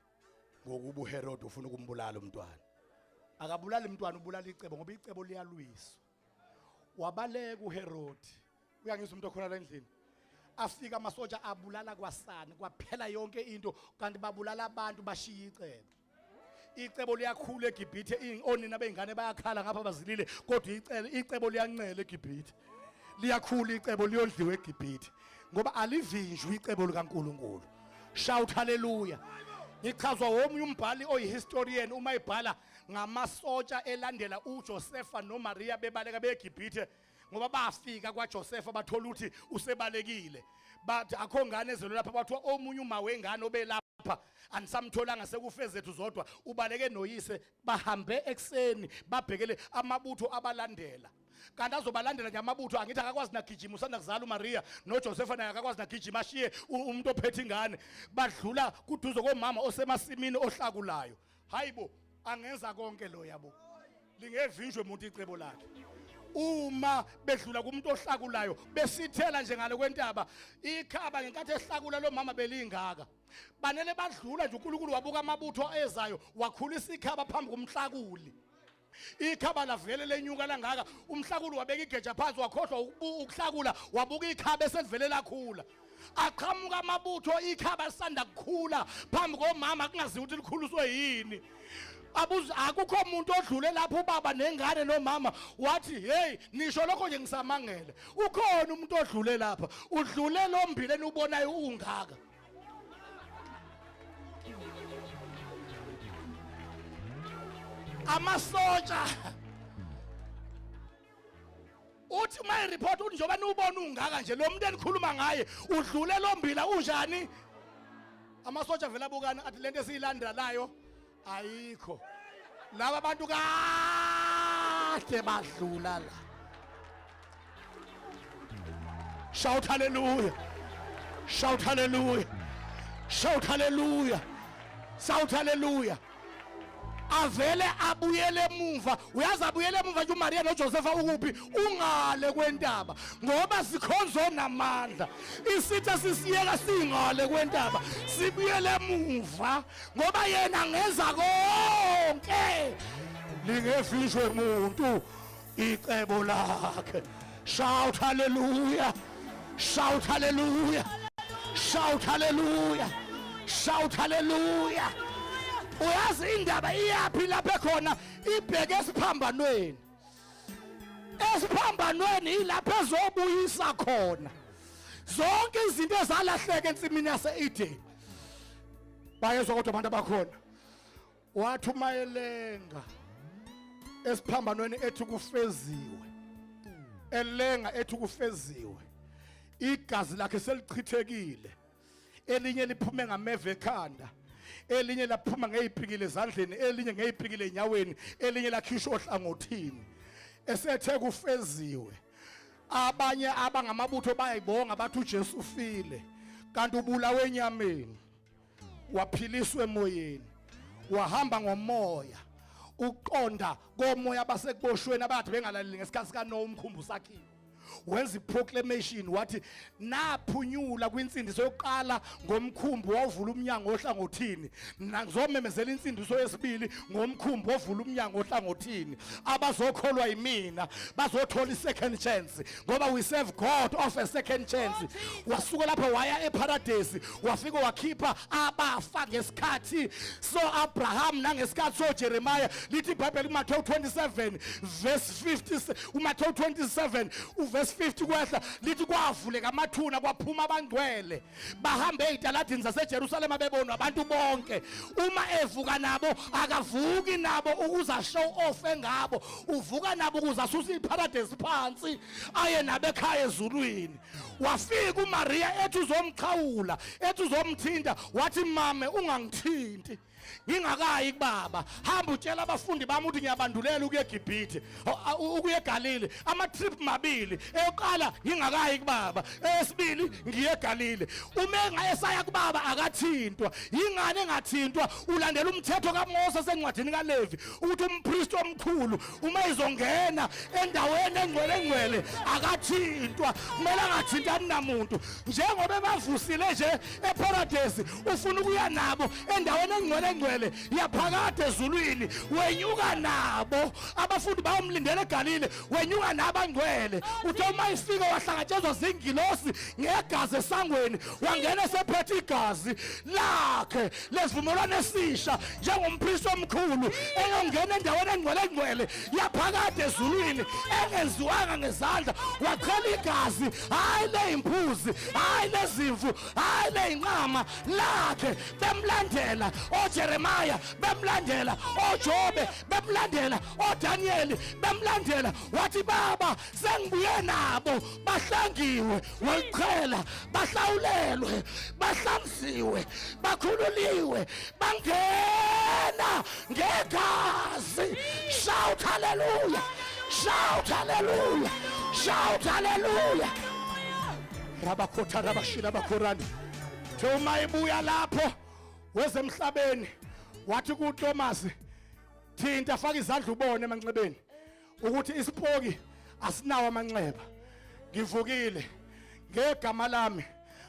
ngokuba uHerod ufuna ukumbulala umntwana. Akabulali umntwana ubulala icebo ngoba icebo liyalwiswa. Wabaleka uHerod uyangizwa umuntu okhona la endlini afika amasotsha abulala kwasani kwaphela yonke into kanti babulala abantu bashiya icebo. Icebo liyakhula eGibhithe onina beingane bayakhala ngapha bazilile kodwa icebo liyancela eGibhithe. Liyakhula icebo liyondliwe eGibhithe ngoba alivinjwe icebo likaNkulunkulu. Shout hallelujah. Ichazwa womunye umbhali oyihistorian uma ibhala ngamasotsha elandela uJosepha noMaria bebaleka beGibhithe ngoba bafika kwaJosepha bathola ukuthi usebalekile bathi akho ngane ezelo lapha bathiwa omunye uma wengane obelapha anisamtholanga sekufezethu zodwa ubaleke noyise bahambe ekseni babhekele amabutho abalandela kanti azobalandela nje amabutho angithi akakwazi nagijima usanda kuzala uMaria noJosepha naye akakwazi nagijima ashiye umuntu ophethe ingane badlula kuduzo komama osemasimini ohlakulayo. Hayibo angenza konke lo yabo lingevinjwe umuntu icebo lakhe. Uma bedlula kumuntu ohlakulayo besithela nje ngale kwentaba ikhaba ngenkathi ehlakula lo mama belingaka banele badlula nje uNkulunkulu wabuka amabutho ezayo wakhulisa ikhaba phambi komhlakuli ikhaba lavele lenyuka langaka umhlakulu wabeka igeja phansi wakhohlwa ukuhlakula wabuka ikhaba eselivelela khula aqhamuka amabutho ikhaba lisanda kukhula phambi komama kungaziwa ukuthi likhuliswe yini akukho umuntu odlule lapho ubaba nengane nomama wathi hey nisho lokho nje ngisamangele ukhona umuntu odlule lapha udlule lombileni ubonayo ungaka amasotsha uthi my report uthi njoba niubona ungaka nje lo muntu enikhuluma ngaye udlule lombila unjani amasotsha vela bukana athi lento esiyilandelayo ayikho laba bantu kahle badlula la shout hallelujah shout hallelujah shout hallelujah shout hallelujah avele abuyele emuva uyazi abuyele emuva nje uMaria noJosepha ukuphi ungale kwentaba ngoba sikhonzo namandla isitha sisiyeka singale kwentaba sibuyele emuva ngoba yena ngenza konke lingefishwe umuntu icebo lakhe shout hallelujah shout hallelujah shout hallelujah shout hallelujah uyazi indaba iyapi lapha khona ibheke esiphambanweni ilapha ezobuyisa khona zonke izinto ezalahleka ensimini yase-Eden bayezwa kodwa abantu abakhona wathi umayelenga esiphambanweni ethi kufeziwe elenga ethi kufeziwe igazi lakhe selichithekile elinye liphume ngameva ekhanda elinye laphuma ngeyipikile ezandleni elinye ngeyipikile enyaweni elinye lakhishwa ohlangothini esethe kufeziwe abanye abangamabutho bayibonga bathi uJesu ufile kanti ubulawe enyameni waphiliswa emoyeni wahamba ngomoya uqonda komoya basekuboshweni abathi bengalaleli ngesikhathi sikaNoah umkhumbu sakhiwe wenza iproclamation wathi naphunyula kwinsindiso yokuqala ngomkhumbu wavula umnyango ohlangothini ngizomemezela insindiso yesibili ngomkhumbu wavula umnyango ohlangothini abazokholwa yimina bazothola isecond chance ngoba we serve God of a second chance wasuka lapha waya eparadise wafika wakhipha abafa ngesikhathi so Abraham nangesikhathi so Jeremiah lithi iBhayibheli kuMateyu 27 verse 50 uMateyu 27 verse 50 kwehla lithi kwavuleka amathuna kwaphuma abangcwele bahamba ezitaladini zaseJerusalema bebona abantu bonke uma evuka nabo akavuki nabo ukuza show off engabo uvuka nabo ukuza asusa iparadise phansi aye nabe ekhaya ezulwini wafika uMaria ethi uzomchawula ethi uzomthinta wathi mame ungangithinti ngingakayi kubaba hamba utshela abafundi bami ukuthi ngiyabandulela ukuye eGibhithe ukuye eGalile ama trip mabili eyoqala ngingakayi kubaba esibili ngiye eGalile uma engayesaya kubaba akathintwa ingane engathintwa ulandela umthetho kaMose sencwadini kaLevi ukuthi umpriest omkhulu uma izongena endaweni engcwele akathintwa kumele angathintani namuntu njengoba bavusile nje eparadise ufuna ukuya nabo endaweni engcwele yaphakade ezulwini wenyuka nabo abafundi bayomlindela eGalile wenyuka nabangcwele uthe uma ifika wahlangatshezwa zingilosi ngegazi esangweni wangena sephethe igazi lakhe lesivumelwano esisha njengompriest omkhulu eyongena endaweni engcwele yaphakade ezulwini engenziwanga ngezandla wachela igazi hayi leimpuzi hayi lezimvu hayi leinqama lakhe bemlandela Jeremiah bemlandela oJobe bemlandela oDaniel bemlandela wathi baba sengibuye nabo bahlangiwe walichela bahlawulelwe bahlamsiwe bakhululiwe bangena ngegazi shout hallelujah shout hallelujah shout hallelujah rabakhotha rabashila bakhorani thoma ibuya lapho wezemhlabeni wathi kuThomas thinta faka izandla ubone emanxebeni ukuthi isipoki asinawo amanxeba ngivukile ngegama lami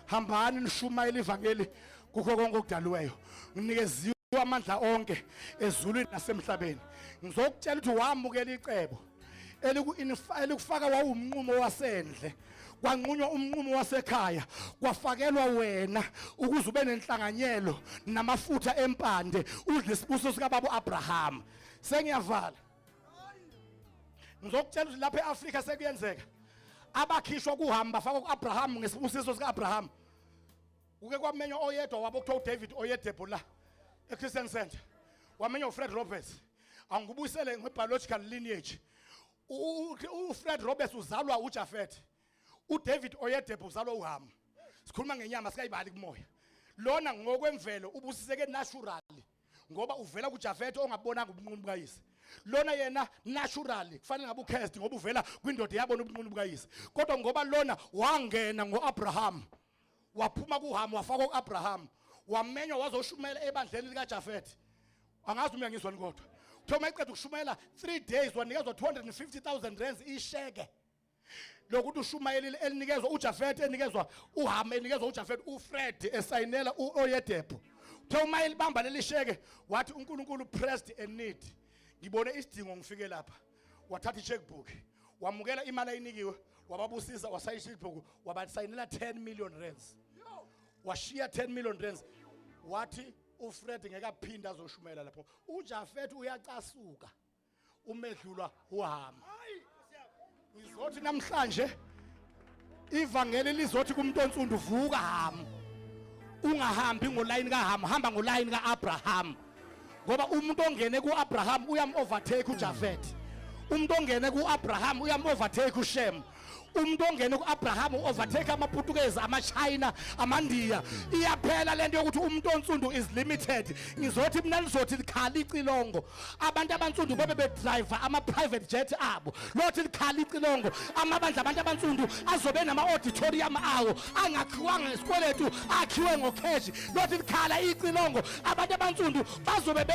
hambani nishumayela ivangeli kukho konke okudaliweyo nginikeziwe amandla onke ezulwini nasemhlabeni ngizokutshela ukuthi wamukela icebo elikufaka wawumnqumo wasendle kwanqunywa umnqumo wasekhaya kwafakelwa wena ukuze ube nenhlanganyelo namafutha empande udle isibuso sika baba uAbraham. Sengiyavala ngizokutshela ukuthi lapha eAfrika sekuyenzeka abakhishwa kuhamba bafaka kuAbraham ngesibusiso sika Abraham. Uke kwamenywa oyedwa wabo kuthiwa uDavid Oyedebo la eChristian Center wamenywa uFred Roberts. Angubuyisele ngebiological lineage. uFred Roberts uzalwa uJafet. uDavid Oyedebo uzalwa uHam. Sikhuluma ngenyama sikayibali kumoya. Lona ngokwemvelo ubusiseke naturally ngoba uvela kuJafet ongabonanga ubunqunu bukayise. Lona yena naturally kufanele ngabe ukhesti ngoba uvela kwindoda yabona ubunqunu bukayise. Kodwa ngoba lona wangena ngoAbraham waphuma kuHam wafaka kuAbraham wamenywa wazoshumela ebandleni likaJafet. Angazi uma ngizwa kodwa Thoma eqeda ukushumela 3 days wanikezwa 250,000 rands isheke. Lokuthi ushumayeli elinikezwa uJafet enikezwa uHam enikezwa uJafet uFred esayinela uOyedebo. Thoma elibamba leli sheke wathi uNkulunkulu pressed a need. Ngibone isidingo ngifike lapha. Wathatha icheckbook wamukela imali ayinikiwe wababusisa wasayisha icheckbook wabasayinela 10 million rands. Washiya 10 million rands. Wathi uFred ngekaphinda azoshumela lapho. uJafet uyacasuka. Umedlula uHam. Ngizothi namhlanje ivangeli lizothi kumuntu onsundu vuka Ham. Ungahambi ngoline kaHam, hamba ngoline kaAbraham. Ngoba umuntu ongene kuAbraham uyam-overtake uJafet. Umuntu ongene kuAbraham uyam-overtake uShem. Umuntu ongene kuAbraham overtake amaPutukezi amaChina amandiya. Iyaphela lento yokuthi umuntu onsundu is limited. Ngizothi mina lizothi likhala icilongo. Abantu abansundu bebe bedriver ama private jet abo. Lothi likhala icilongo. Amabandla abantu abansundu azobe nama auditorium awo angakhiwanga ngesikweletu akhiwe ngokheshi. Lothi likhala icilongo. Abantu abansundu bazobe